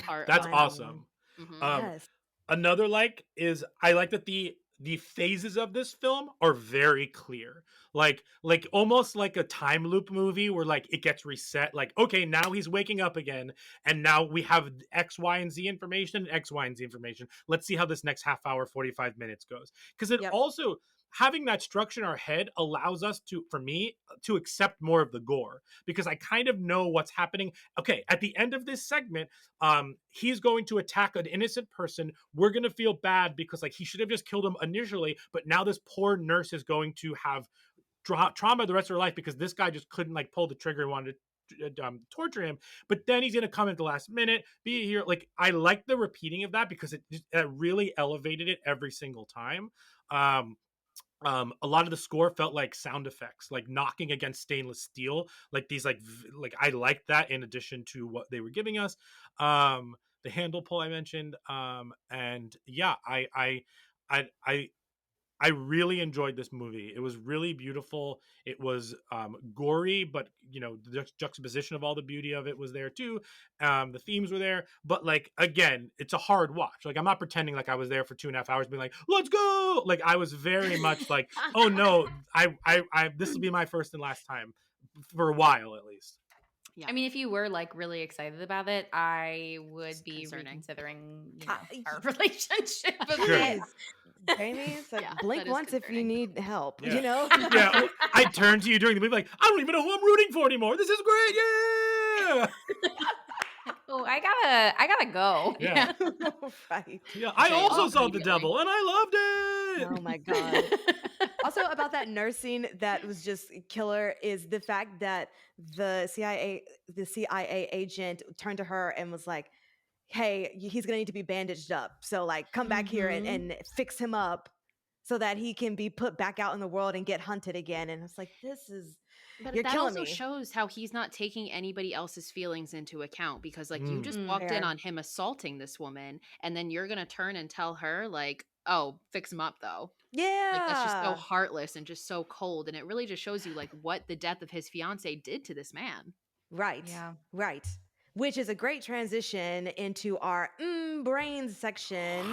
part That's about Wow. awesome. Mhm. Um, Yes. Another like is I like that the phases of this film are very clear. Like almost like a time loop movie where like it gets reset. Like, okay, now he's waking up again, and now we have X, Y, and Z information, X, Y, and Z information. Let's see how this next half hour, 45 minutes goes. Because it Yep. also having that structure in our head allows us to, for me, to accept more of the gore because I kind of know what's happening. Okay, at the end of this segment, he's going to attack an innocent person. We're going to feel bad because like he should have just killed him initially, but now this poor nurse is going to have trauma the rest of her life because this guy just couldn't like pull the trigger and wanted to torture him. But then he's going to come at the last minute, be here. Like I like the repeating of that because it really elevated it every single time. A lot of the score felt like sound effects, like knocking against stainless steel, like these like I liked that in addition to what they were giving us. The handle pull I mentioned, and yeah, I I I really enjoyed this movie. It was really beautiful. It was gory, but you know the juxtaposition of all the beauty of it was there too. The themes were there, but like again, it's a hard watch. Like I'm not pretending like I was there for 2.5 hours, being like, "Let's go!" Like I was very much like, "Oh no, this will be my first and last time for a while at least." Yeah. I mean, if you were like really excited about it, I would It's be concerning. reconsidering, I- our relationship a Sure. bit. Please, Jamie, it's like Yeah, blink that is once if you concerning. need help. Yeah. You know. Yeah, I turned to you during the movie like, I don't even know who I'm rooting for anymore. This is great, yeah. Oh, I gotta go. Yeah. Right. Yeah, I Jail also saw The immediately. Devil and I loved it. Oh my god. Also, about that nurse scene that was just killer is the fact that the CIA agent turned to her and was like, "Hey, he's gonna need to be bandaged up. So like, come back here Mhm. and fix him up so that he can be put back out in the world and get hunted again." And it's like, this is But you're that killing also me. shows how he's not taking anybody else's feelings into account because like you just Mm. walked in Fair. on him assaulting this woman and then you're going to turn and tell her like, "Oh, fix him up though." Like that's just so Yeah. heartless and just so cold and it really just shows you like what the death of his fiance did to this man. Right. Yeah. Right. Which is a great transition into our brains section.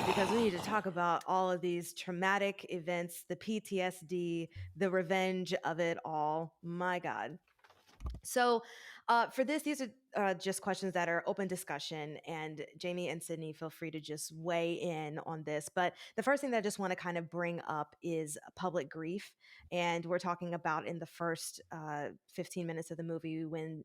Because we need to talk about all of these traumatic events, the PTSD, the revenge of it all. My God. So, for this, these are just questions that are open discussion, and Jamie and Sydney feel free to just weigh in on this. But the first thing that I just want to kind of bring up is public grief, and we're talking about in the first 15 minutes of the movie when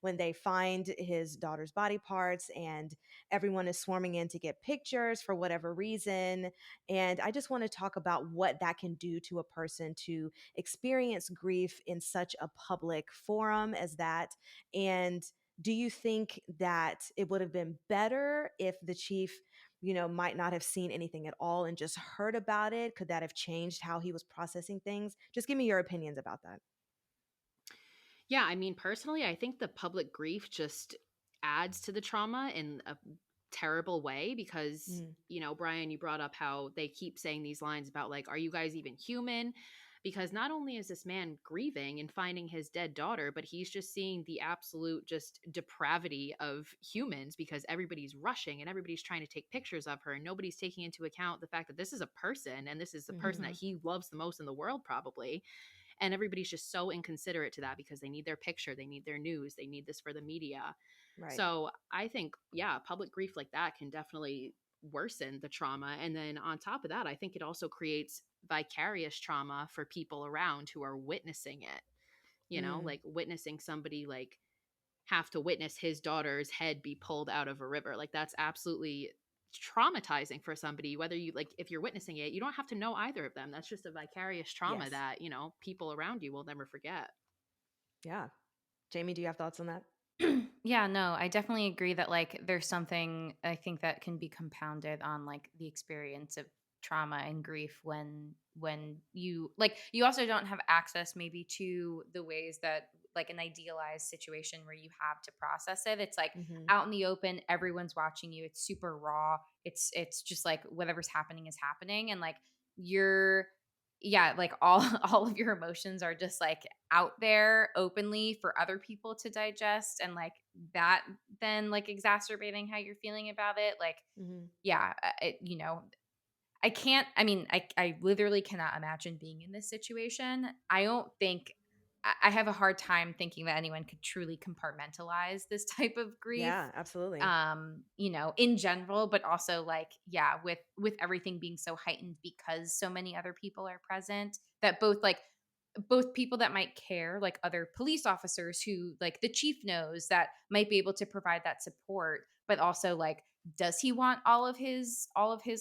when they find his daughter's body parts, and everyone is swarming in to get pictures for whatever reason. And I just want to talk about what that can do to a person to experience grief in such a public forum as that. And do you think that it would have been better if the chief, might not have seen anything at all and just heard about it? Could that have changed how he was processing things? Just give me your opinions about that. Yeah, I mean, personally, I think the public grief just adds to the trauma in a terrible way because, Mhm. you know, Brian, you brought up how they keep saying these lines about like, are you guys even human? Because not only is this man grieving and finding his dead daughter, but he's just seeing the absolute just depravity of humans because everybody's rushing and everybody's trying to take pictures of her and nobody's taking into account the fact that this is a person and this is the person that Mhm. he loves the most in the world probably, and everybody's just so inconsiderate to that because they need their picture, they need their news, they need this for the media. Right. So I think, yeah, public grief like that can definitely worsen the trauma. And then on top of that, I think it also creates vicarious trauma for people around who are witnessing it. You know, Mm. like witnessing somebody like have to witness his daughter's head be pulled out of a river. Like that's absolutely traumatizing for somebody, whether you like, if you're witnessing it, you don't have to know either of them. That's just a vicarious trauma Yes. that, you know, people around you will never forget. Yeah. Jamie, do you have thoughts on that? Yeah, no, I definitely agree that like there's something I think that can be compounded on like the experience of trauma and grief when you like you also don't have access maybe to the ways that like an idealized situation where you have to process it. It's like Mhm. out in the open, everyone's watching you. It's super raw. It's just like whatever's happening is happening and like you're yeah, like all all of your emotions are just like out there openly for other people to digest and like that then like exacerbating how you're feeling about it like Mhm. yeah you know I can't I mean I literally cannot imagine being in this situation. I don't think I have a hard time thinking that anyone could truly compartmentalize this type of grief Yeah, absolutely. you know in general but also like yeah with everything being so heightened because so many other people are present that both people that might care like other police officers who like the chief knows that might be able to provide that support but also like does he want all of his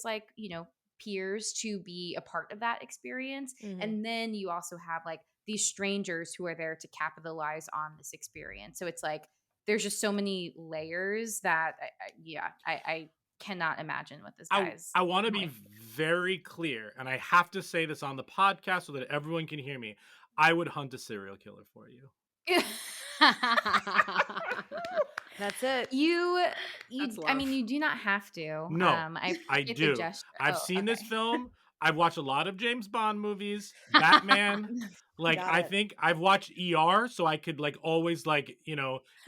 like you know peers to be a part of that experience Mhm. and then you also have like these strangers who are there to capitalize on this experience so it's like there's just so many layers that I cannot imagine what this guy's I want to be going very clear, and I have to say this on the podcast so that everyone can hear me. I would hunt a serial killer for you. through. That's it. you That's I love. mean you do not have to No, I I appreciate the do. gesture. I've Oh, seen this okay. film. I've watched a lot of James Bond movies, Batman. Like Got I it. think I've watched ER, so I could like always like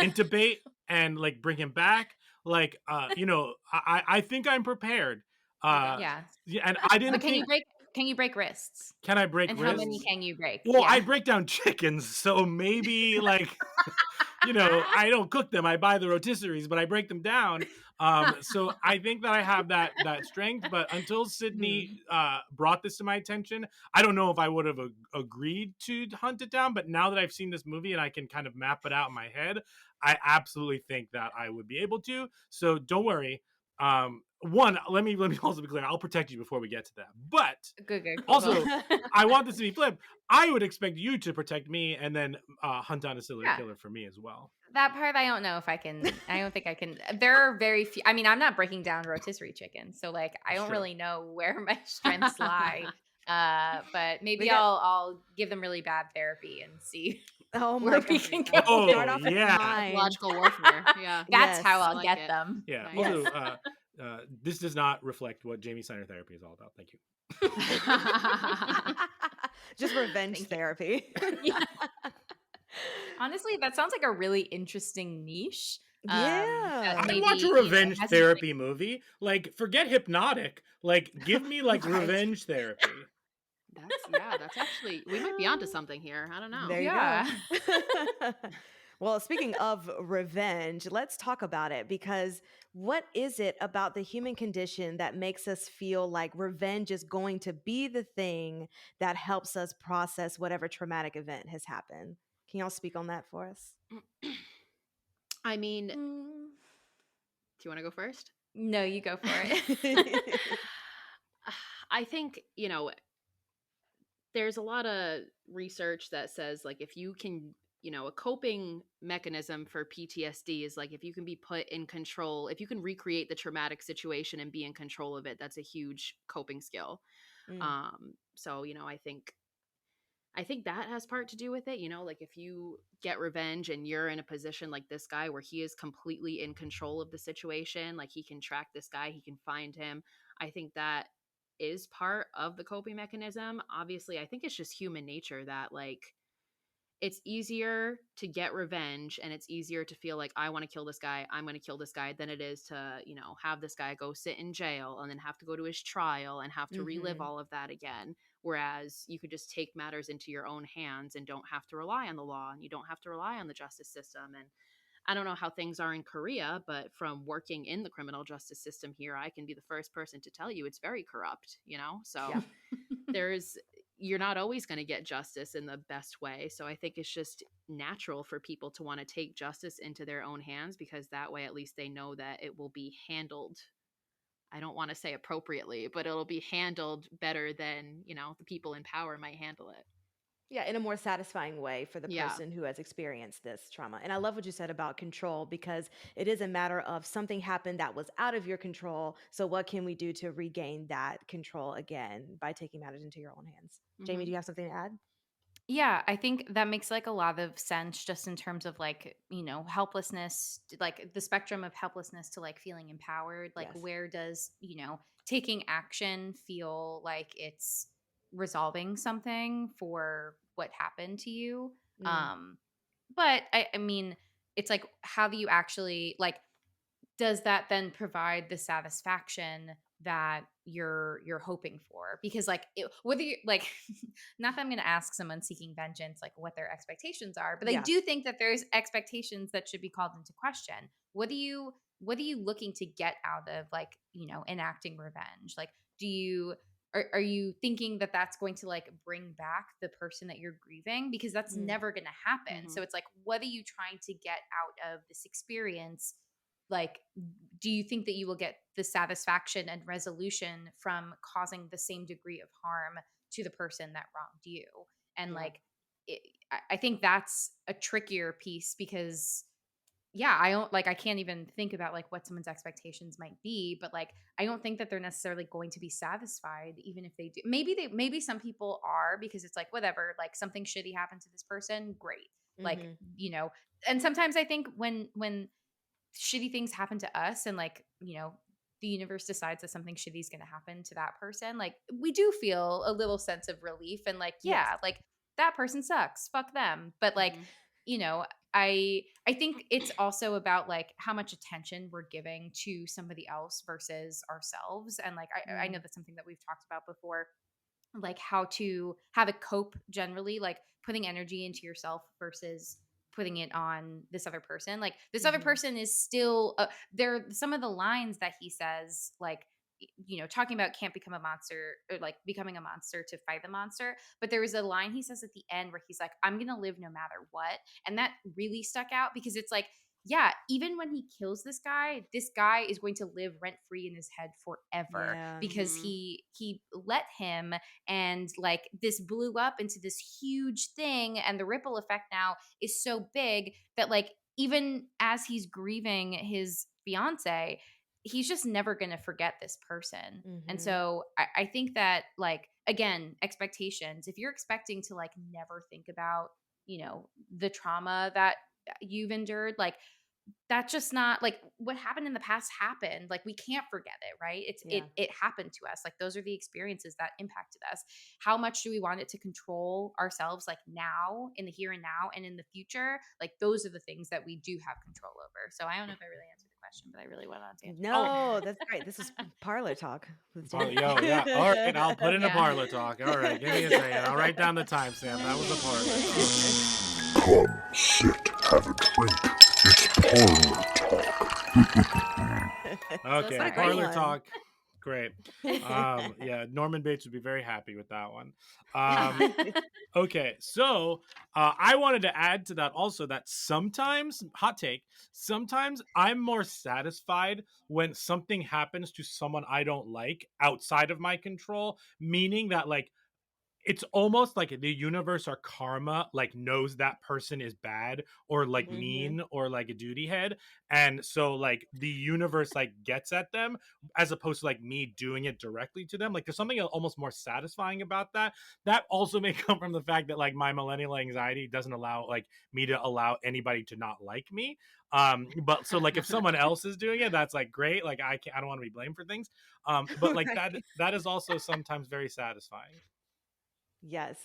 intubate and like bring him back. Like I think I'm prepared. Okay. Yeah, Yeah, and I but didn't think. can you break wrists Can I break and how many wrists? Ooh. can you break Well, I yeah break down chickens, so maybe like I don't cook them. I buy the rotisseries, but I break them down. So I think that I have that strength. But until Sydney Hmm. brought this to my attention, I don't know if I would have agreed to hunt it down. But now that I've seen this movie and I can kind of map it out in my head, I absolutely think that I would be able to. So don't worry. One, let me also be clear. I'll protect you before we get to that. But good cool also, I want this to be flipped. I would expect you to protect me and then hunt down a serial yeah killer for me as well. that part I don't know if I can I don't think I can there are very few I mean I'm not breaking down rotisserie chicken so like I don't Sure. really know where my strengths lie but We maybe got I'll give them really bad therapy and see Oh where my we god. can go We'll with start Oh off with yeah, mine. Psychological warfare. Yeah. that's Yes. how I I'll like get it. them yeah. Nice. Yes. Also, this does not reflect what Jamie Steiner therapy is all about. Thank you. Just revenge thank you therapy. yeah. Honestly, that sounds like a really interesting niche. That Yeah. I'd watch a maybe revenge hasn't been therapy movie. Like, forget hypnotic. Like, give me like right. revenge therapy. That's actually, we might be onto something here. I don't know. There you Yeah. go. Well, speaking of revenge, let's talk about it because what is it about the human condition that makes us feel like revenge is going to be the thing that helps us process whatever traumatic event has happened? Can y'all speak on that for us? I mean, do Mm, you want to go first? no, you go for it. I think, there's a lot of research that says like if you can, a coping mechanism for PTSD is like if you can be put in control, if you can recreate the traumatic situation and be in control of it, that's a huge coping skill. Mm, So, I think I think that has part to do with it. You know, like if you get revenge and you're in a position like this guy where he is completely in control of the situation, like he can track this guy, he can find him. I think that is part of the coping mechanism. Obviously, I think it's just human nature that like it's easier to get revenge and it's easier to feel like I want to kill this guy, I'm going to kill this guy than it is to, you know, have this guy go sit in jail and then have to go to his trial and have to relive Mm-hmm. all of that again. Whereas you could just take matters into your own hands and don't have to rely on the law and you don't have to rely on the justice system. And I don't know how things are in Korea, but from working in the criminal justice system here, I can be the first person to tell you it's very corrupt, you know? Yeah. So there's you're not always going to get justice in the best way. So I think it's just natural for people to want to take justice into their own hands because that way at least they know that it will be handled. I don't want to say appropriately, but it'll be handled better than, you know, the people in power might handle it. Yeah, in a more satisfying way for the Yeah. person who has experienced this trauma. And I love what you said about control because it is a matter of something happened that was out of your control. So, what can we do to regain that control again by taking matters into your own hands? Jamie, Hmm. do you have something to add? Yeah, I think that makes like a lot of sense just in terms of like, helplessness, like the spectrum of helplessness to like feeling empowered. Like, Yes. where does, taking action feel like it's resolving something for what happened to you? Mm, But I mean, it's like, how do you actually like, does that then provide the satisfaction that you're hoping for? Because like whether you like not that I'm going to ask someone seeking vengeance like what their expectations are, but I yeah. do think that there's expectations that should be called into question. What are you looking to get out of like, enacting revenge? Like, do you are you thinking that that's going to like bring back the person that you're grieving? Because that's Mm, never going to happen. Hmm. So it's like, what are you trying to get out of this experience? Like, do you think that you will get the satisfaction and resolution from causing the same degree of harm to the person that wronged you? And yeah. like, I think that's a trickier piece because I don't like, I can't even think about like what someone's expectations might be, but like I don't think that they're necessarily going to be satisfied even if they do. Maybe some people are because it's like whatever, like something shitty happened to this person, great. Like, Mm-hmm. and sometimes I think when shitty things happen to us and like, the universe decides that something shitty is going to happen to that person, like we do feel a little sense of relief and like, Yes. yeah, like that person sucks, fuck them. But like, Hmm. you know, I think it's also about like how much attention we're giving to somebody else versus ourselves. And like I Mm, know that's something that we've talked about before, like how to cope generally, like putting energy into yourself versus putting it on this other person. Like this other mm-hmm. person is still there. Some of the lines that he says, like, talking about can't become a monster or like becoming a monster to fight the monster. But there was a line he says at the end where he's like, I'm gonna live no matter what. And that really stuck out because it's like, yeah, even when he kills this guy is going to live rent free in his head forever Yeah. because Hmm. he let him, and like this blew up into this huge thing, and the ripple effect now is so big that like even as he's grieving his fiance, he's just never going to forget this person. And Mm-hmm. so I think that like again, expectations, if you're expecting to like never think about the trauma that you've endured, like that's just not like what happened in the past happened. Like we can't forget it, right? Yeah. It happened to us. Like those are the experiences that impacted us. How much do we want it to control ourselves, like now, in the here and now, and in the future? Like those are the things that we do have control over. So I don't know if I really answered the question, but I really went on a tangent. Oh, No, that's great. This is parlor talk with Jamie. yo, yeah. All right, I'll put in a Yeah. parlor talk. All right, give me a second. I'll write down the timestamp. That was a parlor talk. Come, sit, have a drink. It's parlor talk. Okay, What a great parlor one. talk. Great. Yeah, Norman Bates would be very happy with that one. Okay, so I wanted to add to that also that sometimes, hot take, sometimes I'm more satisfied when something happens to someone I don't like outside of my control, meaning that like it's almost like the universe or karma like knows that person is bad or like Mm-hmm. mean or like a duty head, and so like the universe like gets at them as opposed to like me doing it directly to them. Like there's something almost more satisfying about that. That also may come from the fact that like my millennial anxiety doesn't allow like me to allow anybody to not like me. But so like if someone else is doing it, that's like great. Like I don't want to be blamed for things. But like Right. that is also sometimes very satisfying. Yes.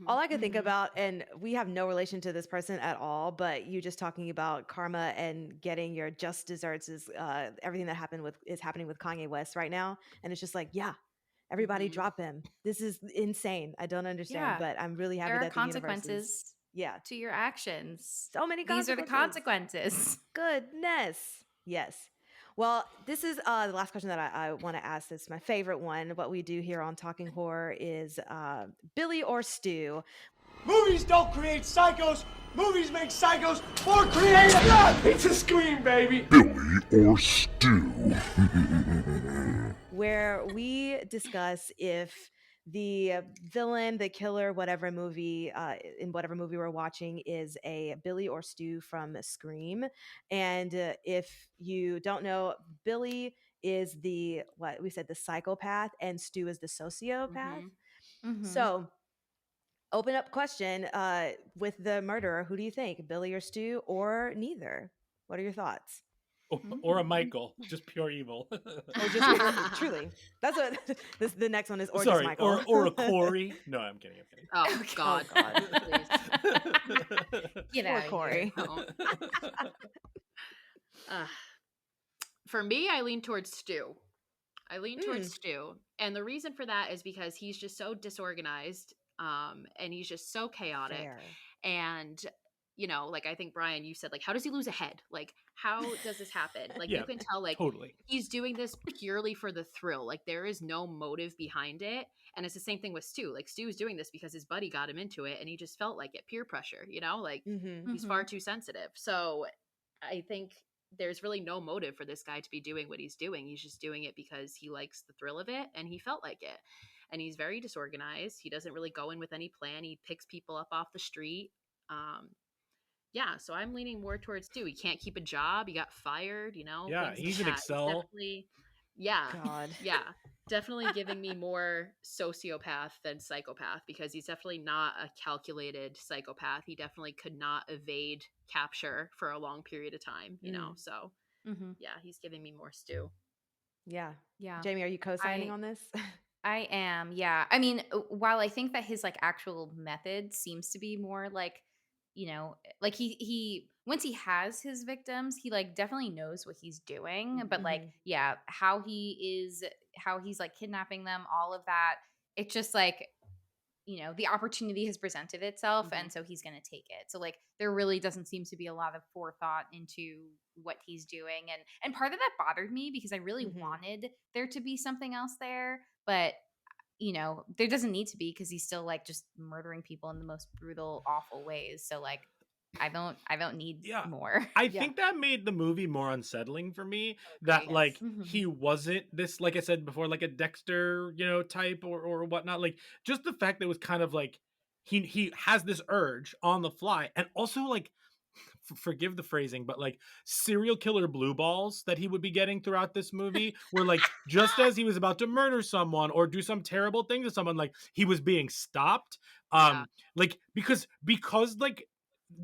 All Mhm. I could think Mhm. about, and we have no relation to this person at all, but you just talking about karma and getting your just desserts is everything that happened with is happening with Kanye West right now, and it's just like, yeah, everybody Mhm. drop him. This is insane. I don't understand, Yeah. but I'm really happy There are that the universe is, consequences yeah, to your actions. so many These are the consequences. consequences. Goodness. Yes. Well, this is the last question that I want to ask. This is my favorite one. What we do here on Talking Horror is Billy or Stu. Movies don't create psychos. Movies make psychos more creative. Yeah, it's a scream, baby. Billy or Stu? Where we discuss if the villain, the killer, whatever movie, in whatever movie we're watching, is a Billy or Stu from Scream. And if you don't know, Billy is the what we said, the psychopath, and Stu is the sociopath. Mhm. Mhm. So, open up question with the murderer. Who do you think, Billy or Stu, or neither? What are your thoughts? Or a Mhm. Michael, just pure evil. Or just truly, that's what this. The next one is, or just Sorry, Michael. or a Corey. No, I'm kidding. Oh Okay. Oh God, God, please. Get poor out of here. Corey. No. Uh, for me, I lean towards Stu. I lean towards Mm, Stu, and the reason for that is because he's just so disorganized, and he's just so chaotic, fair. and like I think Brian, you said like, how does he lose a head? Like, how does this happen? Like, you Yeah, can tell like totally. he's doing this purely for the thrill. Like, there is no motive behind it, and it's the same thing with Stu. Like, Stu is doing this because his buddy got him into it, and he just felt like it, peer pressure. Like Mm-hmm. he's far Mhm. too sensitive. So I think there's really no motive for this guy to be doing what he's doing. He's just doing it because he likes the thrill of it and he felt like it. And he's very disorganized. He doesn't really go in with any plan. He picks people up off the street. Um, yeah, so I'm leaning more towards Stu. He can't keep a job. He got fired, Yeah, things like he's in that. He's Excel. definitely, yeah, God. yeah, definitely giving me more sociopath than psychopath because he's definitely not a calculated psychopath. He definitely could not evade capture for a long period of time. Mm, So Mhm. yeah, he's giving me more Stu. yeah. Yeah. Jamie, are you co-signing I on this? I am. Yeah. I mean, while I think that his like actual method seems to be more like, like he once he has his victims, he like definitely knows what he's doing, but like Mm-hmm. yeah, how he's like kidnapping them, all of that. It's just like the opportunity has presented itself Mhm. and so he's going to take it. So like there really doesn't seem to be a lot of forethought into what he's doing, and part of that bothered me because I really Mm-hmm. wanted there to be something else there, but there doesn't need to be because he's still like just murdering people in the most brutal, awful ways. So like I don't need Yeah, more. I Yeah. think that made the movie more unsettling for me. That Agree. Yes. like Mhm. he wasn't this, like I said before, like a Dexter, type or whatnot. Like just the fact that it was kind of like he has this urge on the fly, and also like forgive the phrasing, but like serial killer blue balls that he would be getting throughout this movie, where like just as he was about to murder someone or do some terrible thing to someone, like he was being stopped. Yeah. Like because like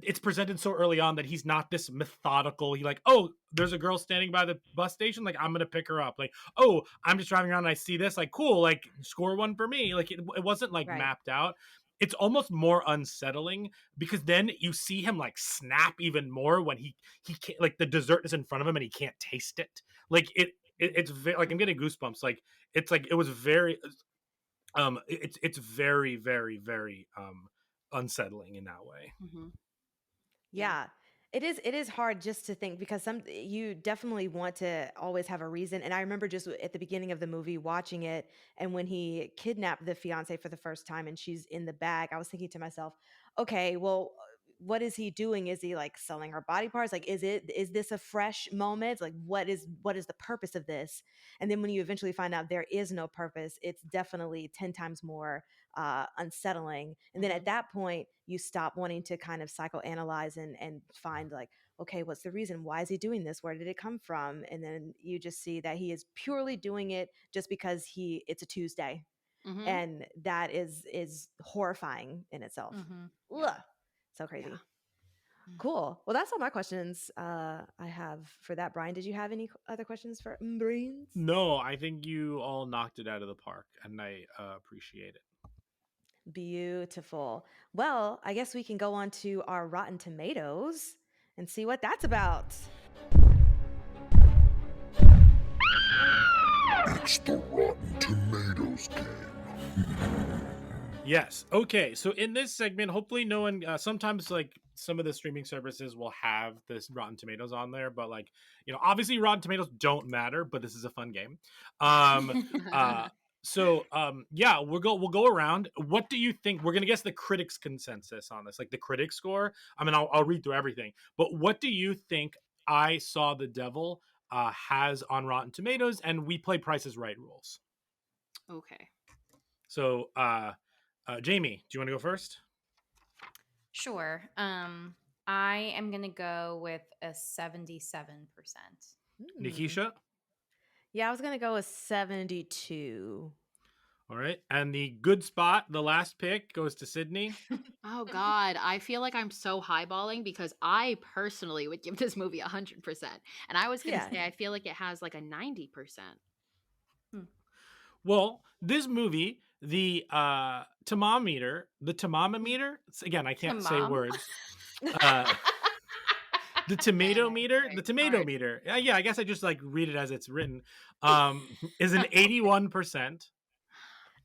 it's presented so early on that he's not this methodical. He like, oh, there's a girl standing by the bus station, like I'm gonna pick her up. Like, oh, I'm just driving around and I see this, like cool, like score one for me. Like it wasn't like Right. mapped out. It's almost more unsettling because then you see him like snap even more when he can't, like the dessert is in front of him and he can't taste it. Like it's very, like I'm getting goosebumps. Like it's like it was very it's very very very unsettling in that way. Hmm. Yeah. Yeah. It is hard just to think because you definitely want to always have a reason. And I remember just at the beginning of the movie watching it, and when he kidnapped the fiance for the first time and she's in the bag, I was thinking to myself, okay, well, what is he doing? Is he like selling her body parts? Like, is this a fresh moment? Like, what is the purpose of this? And then when you eventually find out there is no purpose, it's definitely 10 times more unsettling. And then at that point, you stop wanting to kind of psychoanalyze and find like, okay, what's the reason? Why is he doing this? Where did it come from? And then you just see that he is purely doing it just because it's a Tuesday. Mhm. And that is horrifying in itself. Mm-hmm. Ugh. So crazy. Yeah. Cool. Well, that's all my questions I have for that. Brian, did you have any other questions for Brains? No, I think you all knocked it out of the park, and I appreciate it. Beautiful. Well, I guess we can go on to our Rotten Tomatoes and see what that's about. It's the Rotten Tomatoes game. Yes. Okay. So in this segment, hopefully no one, sometimes like some of the streaming services will have this Rotten Tomatoes on there, but like, obviously Rotten Tomatoes don't matter, but this is a fun game. Yeah, we'll go around. What do you think? We're going to guess the critics' consensus on this, like the critic score. I mean, I'll read through everything, but what do you think I Saw the Devil has on Rotten Tomatoes? And we play Price is Right rules. Okay. So, Jamie, do you want to go first? Sure. I am gonna go with a 77%. Nikisha? Yeah, I was gonna go with 72. All right. And the good spot, the last pick, goes to Sydney. Oh God, I feel like I'm so highballing because I personally would give this movie 100%, and I was gonna say I feel like it has like a 90%. Well, this movie, the thermometer, again, I can't say words. The tomato meter. Yeah, I guess I just like read it as it's written. Is an 81%.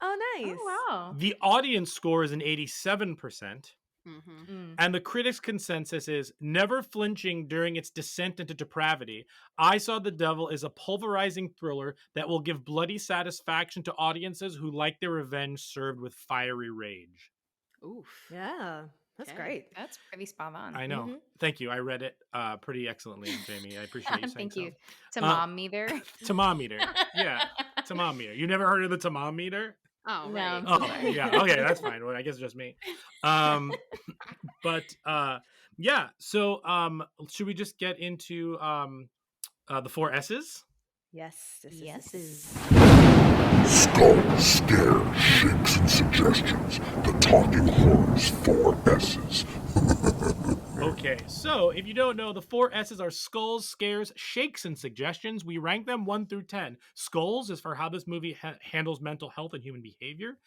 Oh, nice. Oh, wow. The audience score is an 87%. Mm-hmm. And the critics' consensus is never flinching during its descent into depravity. I Saw the Devil is a pulverizing thriller that will give bloody satisfaction to audiences who like their revenge served with fiery rage. Oof. Yeah, that's great. That's pretty spot on. I know. Thank you. I read it pretty excellently, Jamie. I appreciate you saying Thank you. so. Thermometer. Thermometer. Yeah. Thermometer. You never heard of the thermometer? Oh, No. right. Oh, yeah. Okay, that's fine. Well, I guess it's just me. But yeah. So should we just get into the 4 S's? Yes. Yes. Skull, scare, shakes, and suggestions. The Talking Horns 4 S's. Okay, so if you don't know, the 4 S's are skulls, scares, shakes, and suggestions. We rank them 1 through 10. Skulls is for how this movie handles mental health and human behavior.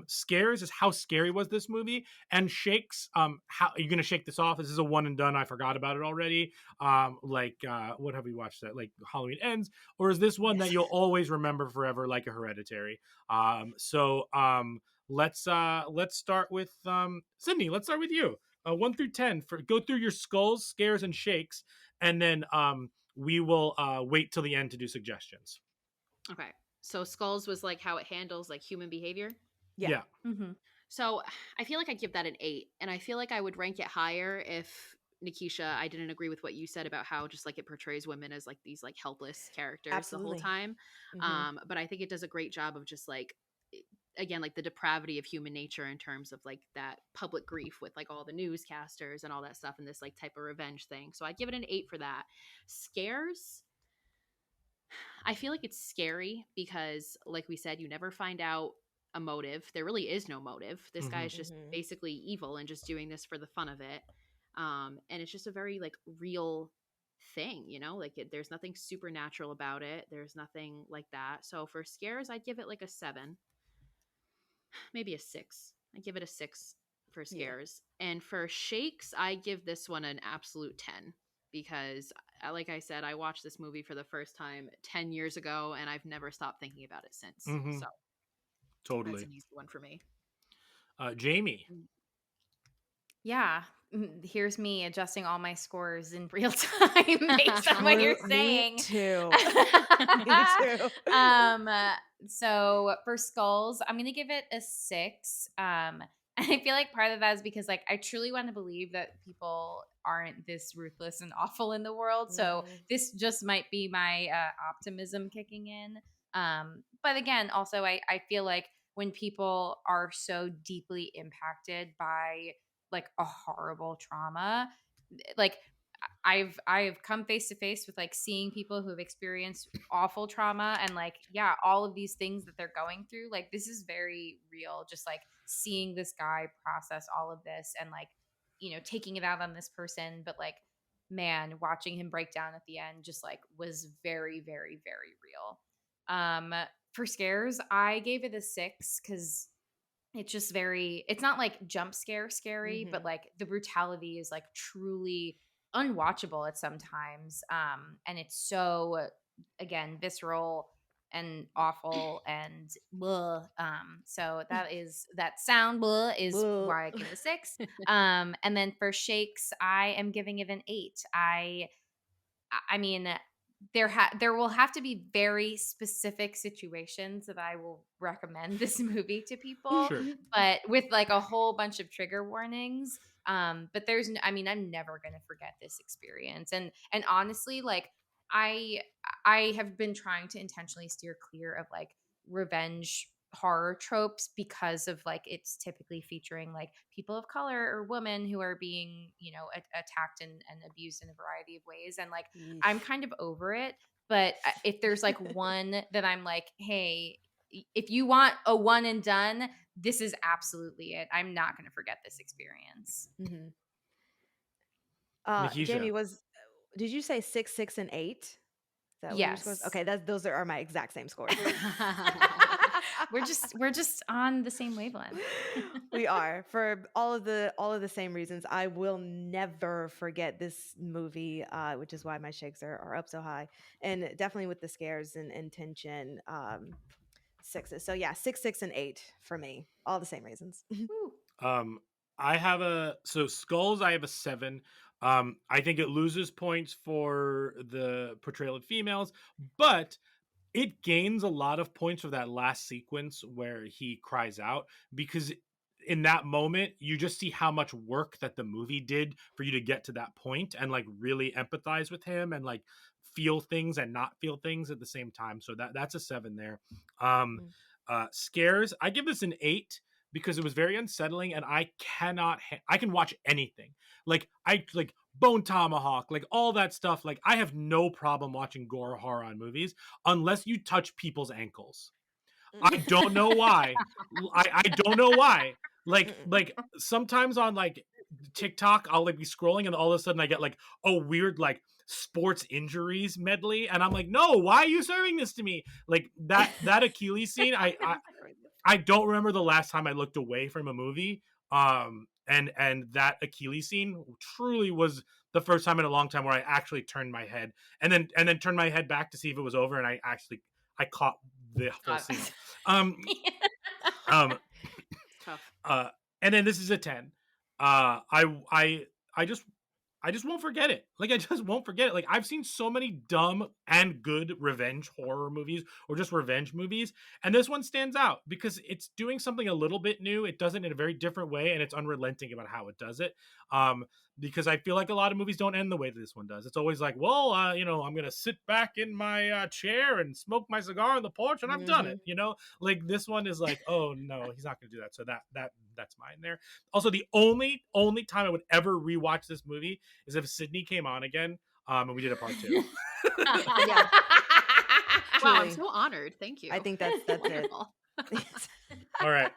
Scares is how scary was this movie, and shakes, how are you gonna shake this off? This is a one and done. I forgot about it already. What have we watched? That like Halloween Ends, or is this one that you'll always remember forever, like a Hereditary? Let's start with Sydney. Let's start with you. 1 through 10. Go through your skulls, scares, and shakes, and then we will wait till the end to do suggestions. Okay. So skulls was like how it handles like human behavior. Yeah. Mm-hmm. So I feel like I'd give that an 8, and I feel like I would rank it higher if Nikisha, I didn't agree with what you said about how just like it portrays women as like these like helpless characters the whole time. But I think it does a great job of just like, again, like the depravity of human nature in terms of like that public grief with like all the newscasters and all that stuff and this like type of revenge thing. So I'd give it an 8 for that. Scares, I feel like it's scary because like we said, you never find out a motive. There really is no motive. This guy is just basically evil and just doing this for the fun of it. And it's just a very like real thing, you know, like there's nothing supernatural about it. There's nothing like that. So for scares, I'd give it like a 7, maybe a 6. I give it a 6 for scares. And for shakes, I give this one an absolute 10 because like I said, I watched this movie for the first time 10 years ago and I've never stopped thinking about it since. So totally, that's an easy one for me. Jamie. Yeah. Here's me adjusting all my scores in real time based on what you're saying. Me too. So for skulls, I'm gonna give it a 6. And I feel like part of that is because like I truly want to believe that people aren't this ruthless and awful in the world. So this just might be my optimism kicking in. But again, also I feel like when people are so deeply impacted by like a horrible trauma, like I've come face to face with like seeing people who have experienced awful trauma and like yeah, all of these things that they're going through, like this is very real, just like seeing this guy process all of this and like, you know, taking it out on this person, but like man, watching him break down at the end just like was very very very real. For scares, I gave it a 6 cuz it's just very, it's not like jump scare scary, but like the brutality is like truly unwatchable at sometimes. And it's so, again, visceral and awful and blah. So that is, that sound blah is Blah. why I give it a 6. And then for shakes, I am giving it an 8. I mean, there will have to be very specific situations that I will recommend this movie to people, Sure. but with like a whole bunch of trigger warnings. But I mean, I'm never gonna forget this experience, and honestly, like I have been trying to intentionally steer clear of like revenge horror tropes because of like it's typically featuring like people of color or women who are being, you know, attacked and abused in a variety of ways, and like I'm kind of over it. But if there's like one that I'm like, hey, if you want a one and done, this is absolutely it. I'm not going to forget this experience. Nikisha. Jamie, did you say 6, 6, and 8? Is that what your scores? Yes. Okay, those are my exact same scores. we're just on the same wavelength. We are, for all of the same reasons. I will never forget this movie, which is why my shakes are up so high, and definitely with the scares and tension. 6s. So yeah, 6, 6, and 8 for me. All the same reasons. I have Skulls. I have a 7. I think it loses points for the portrayal of females, but it gains a lot of points for that last sequence where he cries out, because in that moment you just see how much work that the movie did for you to get to that point and like really empathize with him and like feel things and not feel things at the same time. So that's a 7 there. Scares, I give this an 8 because it was very unsettling, and I can watch anything. Like I like Bone Tomahawk, like all that stuff. Like I have no problem watching gore horror on movies unless you touch people's ankles. I don't know why. I don't know why. Like sometimes on like TikTok, I'll like be scrolling and all of a sudden I get like a weird like sports injuries medley, and I'm like, no, why are you serving this to me? Like that Achilles scene, I don't remember the last time I looked away from a movie. And that Achilles scene truly was the first time in a long time where I actually turned my head and then turned my head back to see if it was over, and I caught the whole scene. Tough. And then this is a 10. I just won't forget it. Like I just won't forget it. Like I've seen so many dumb and good revenge horror movies or just revenge movies, and this one stands out because it's doing something a little bit new. It does it in a very different way, and it's unrelenting about how it does it. Because I feel like a lot of movies don't end the way that this one does. It's always like, well, you know, I'm gonna sit back in my chair and smoke my cigar on the porch, and I've done it. You know, like this one is like, oh no, he's not gonna do that. So that's mine there. Also, the only time I would ever rewatch this movie is if Sydney came on again, and we did a part 2. Yeah. Wow, I'm so honored. Thank you. I think that's it. Wonderful. All right.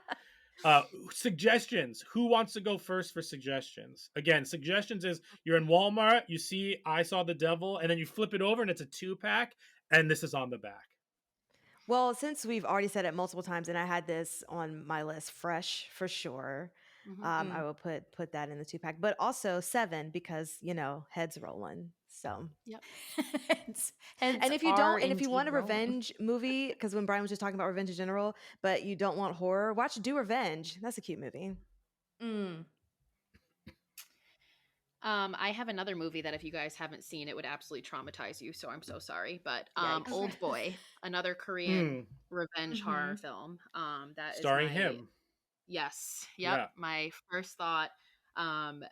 Suggestions. Who wants to go first for suggestions? Again, suggestions is you're in Walmart, you see I Saw the Devil, and then you flip it over and it's a 2-pack, and this is on the back. Well, since we've already said it multiple times, and I had this on my list, Fresh for sure. I will put that in the 2-pack, but also 7 because you know heads rolling. So Yep. and if you want a revenge movie, because when Brian was just talking about revenge in general, but you don't want horror, watch Do Revenge. That's a cute movie. I have another movie that if you guys haven't seen, it would absolutely traumatize you. So I'm so sorry, but Old Boy, another Korean revenge horror film. That starring is him. Yes. Yep. Yeah. My first thought. Um,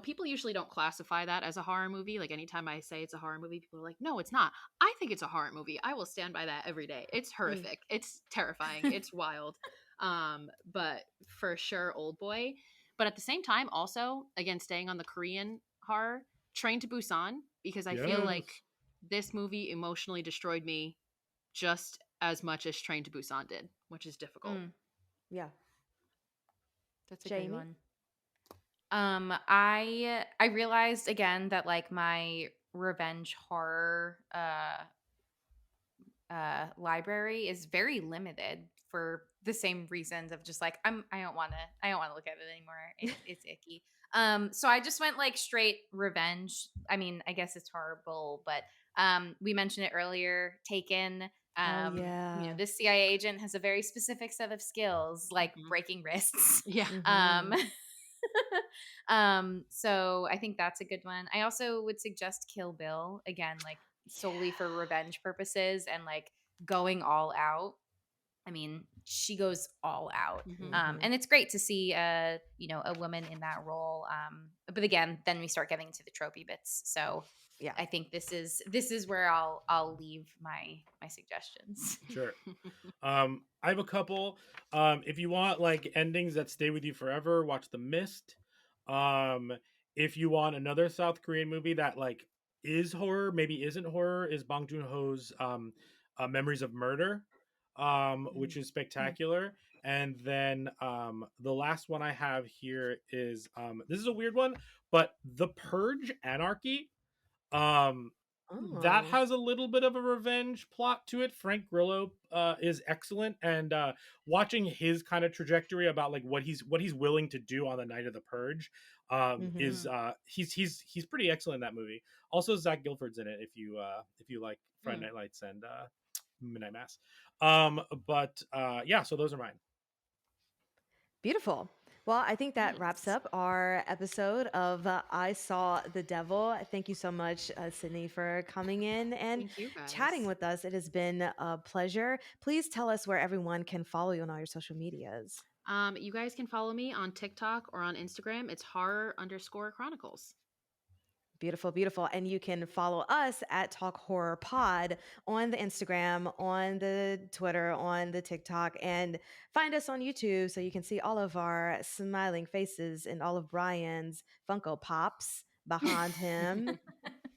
people usually don't classify that as a horror movie. Like anytime I say it's a horror movie, people are like, no, it's not. I think it's a horror movie. I will stand by that every day. It's horrific. It's terrifying. It's wild. But for sure, Old Boy. But at the same time, also, again, staying on the Korean horror, Train to Busan, because I feel like Yes. this movie emotionally destroyed me just as much as Train to Busan did, which is difficult. Yeah. That's a Jamie? good one. I realized again that like my revenge horror library is very limited for the same reasons of just like I don't want to look at it anymore. It's icky. So I just went like straight revenge. I mean, I guess it's horrible, but we mentioned it earlier, Taken. Yeah. This CIA agent has a very specific set of skills like breaking wrists. Yeah. So I think that's a good one. I also would suggest Kill Bill again, like solely for revenge purposes and like going all out. I mean, she goes all out. And it's great to see a woman in that role. But again, then we start getting to the tropey bits. So Yeah. I think this is where I'll leave my suggestions. Sure. I have a couple. If you want like endings that stay with you forever, watch The Mist. If you want another South Korean movie that like is horror, maybe isn't horror, is Bong Joon-ho's Memories of Murder, which is spectacular. And then the last one I have here is this is a weird one, but The Purge Anarchy. That Oh. has a little bit of a revenge plot to it. Frank Grillo is excellent, and watching his kind of trajectory about like what he's willing to do on the night of the purge is he's pretty excellent in that movie. Also, Zach Gilford's in it if you like Friday Night Lights and Midnight Mass. But yeah, so those are mine. Beautiful. Well, I think that wraps up our episode of I Saw the Devil. Thank you so much, Sydney, for coming in and Thank you, guys. chatting with us. It has been a pleasure. Please tell us where everyone can follow you on all your social medias. You guys can follow me on TikTok or on Instagram. It's horror_chronicles. Beautiful, beautiful. And you can follow us at Talk Horror Pod on the Instagram, on the Twitter, on the TikTok, and find us on YouTube so you can see all of our smiling faces and all of Brian's Funko Pops behind him.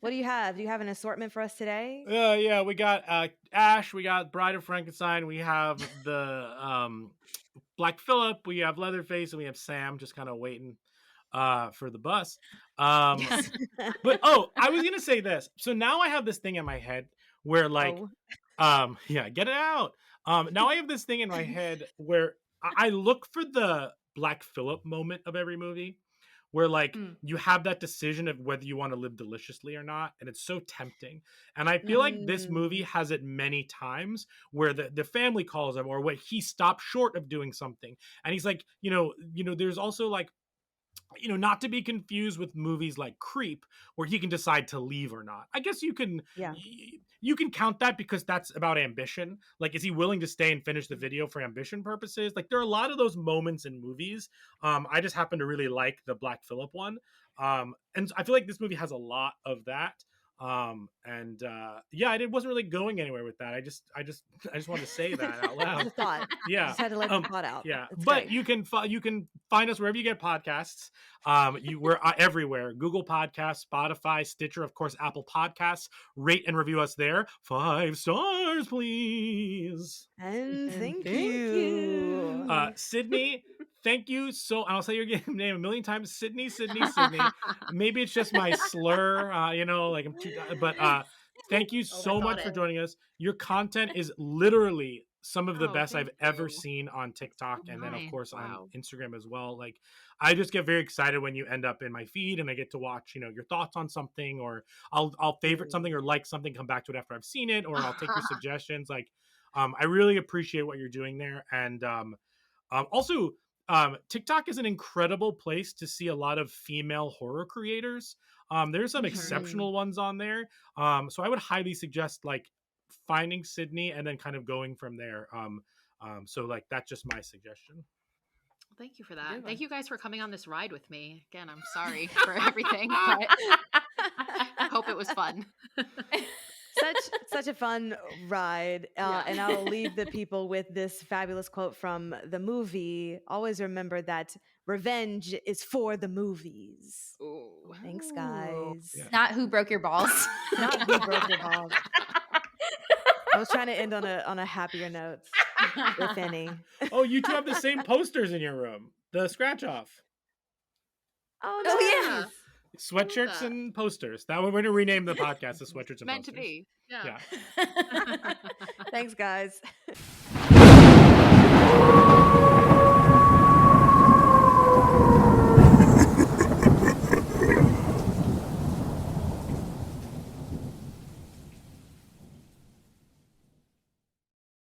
What do you have? Do you have an assortment for us today? Yeah, we got Ash, we got Bride of Frankenstein, we have the Black Phillip, we have Leatherface, and we have Sam just kind of waiting for the bus. But I was gonna say this. So now I have this thing in my head where like yeah, get it out. Now I have this thing in my head where I look for the Black Phillip moment of every movie where like you have that decision of whether you want to live deliciously or not, and it's so tempting. And I feel like this movie has it many times where the family calls him or when he stops short of doing something and he's like, there's also like, not to be confused with movies like Creep, where he can decide to leave or not. I guess you can count that because that's about ambition. Like, is he willing to stay and finish the video for ambition purposes? Like, there are a lot of those moments in movies. I just happen to really like the Black Phillip one. And I feel like this movie has a lot of that. Yeah, it wasn't really going anywhere with that. I just wanted to say that out loud. Thought. Yeah, Just had to let the thought out. Yeah, It's but great. you can find us wherever you get podcasts. We're everywhere: Google Podcasts, Spotify, Stitcher, of course, Apple Podcasts. Rate and review us there. 5 stars, please. And thank you. Sydney, thank you so. I'll say your name a million times. Sydney. Maybe it's just my slur. Like I'm too. But thank you so much for joining us. Your content is literally some of the best I've ever seen on TikTok, and then of course on Instagram as well. Like, I just get very excited when you end up in my feed and I get to watch, your thoughts on something, or I'll favorite something or like something, come back to it after I've seen it, or I'll take your suggestions. Like, I really appreciate what you're doing there. And also, TikTok is an incredible place to see a lot of female horror creators. There's some exceptional ones on there. So I would highly suggest like finding Sydney and then kind of going from there. So like that's just my suggestion. Thank you for that. Good Thank one. you guys for coming on this ride with me. Again, I'm sorry for everything, but I hope it was fun. Such a fun ride. Yeah. And I'll leave the people with this fabulous quote from the movie. Always remember that revenge is for the movies. Ooh. Thanks, Ooh. guys. Yeah. Not who broke your balls. Not who broke your balls. I was trying to end on a happier note, if any. Oh, you two have the same posters in your room. The scratch off. Oh, Oh, nice. Sweatshirts that. and posters. That we're going to rename the podcast to Sweatshirts and Meant to Posters. be. Yeah. Yeah. Thanks, guys.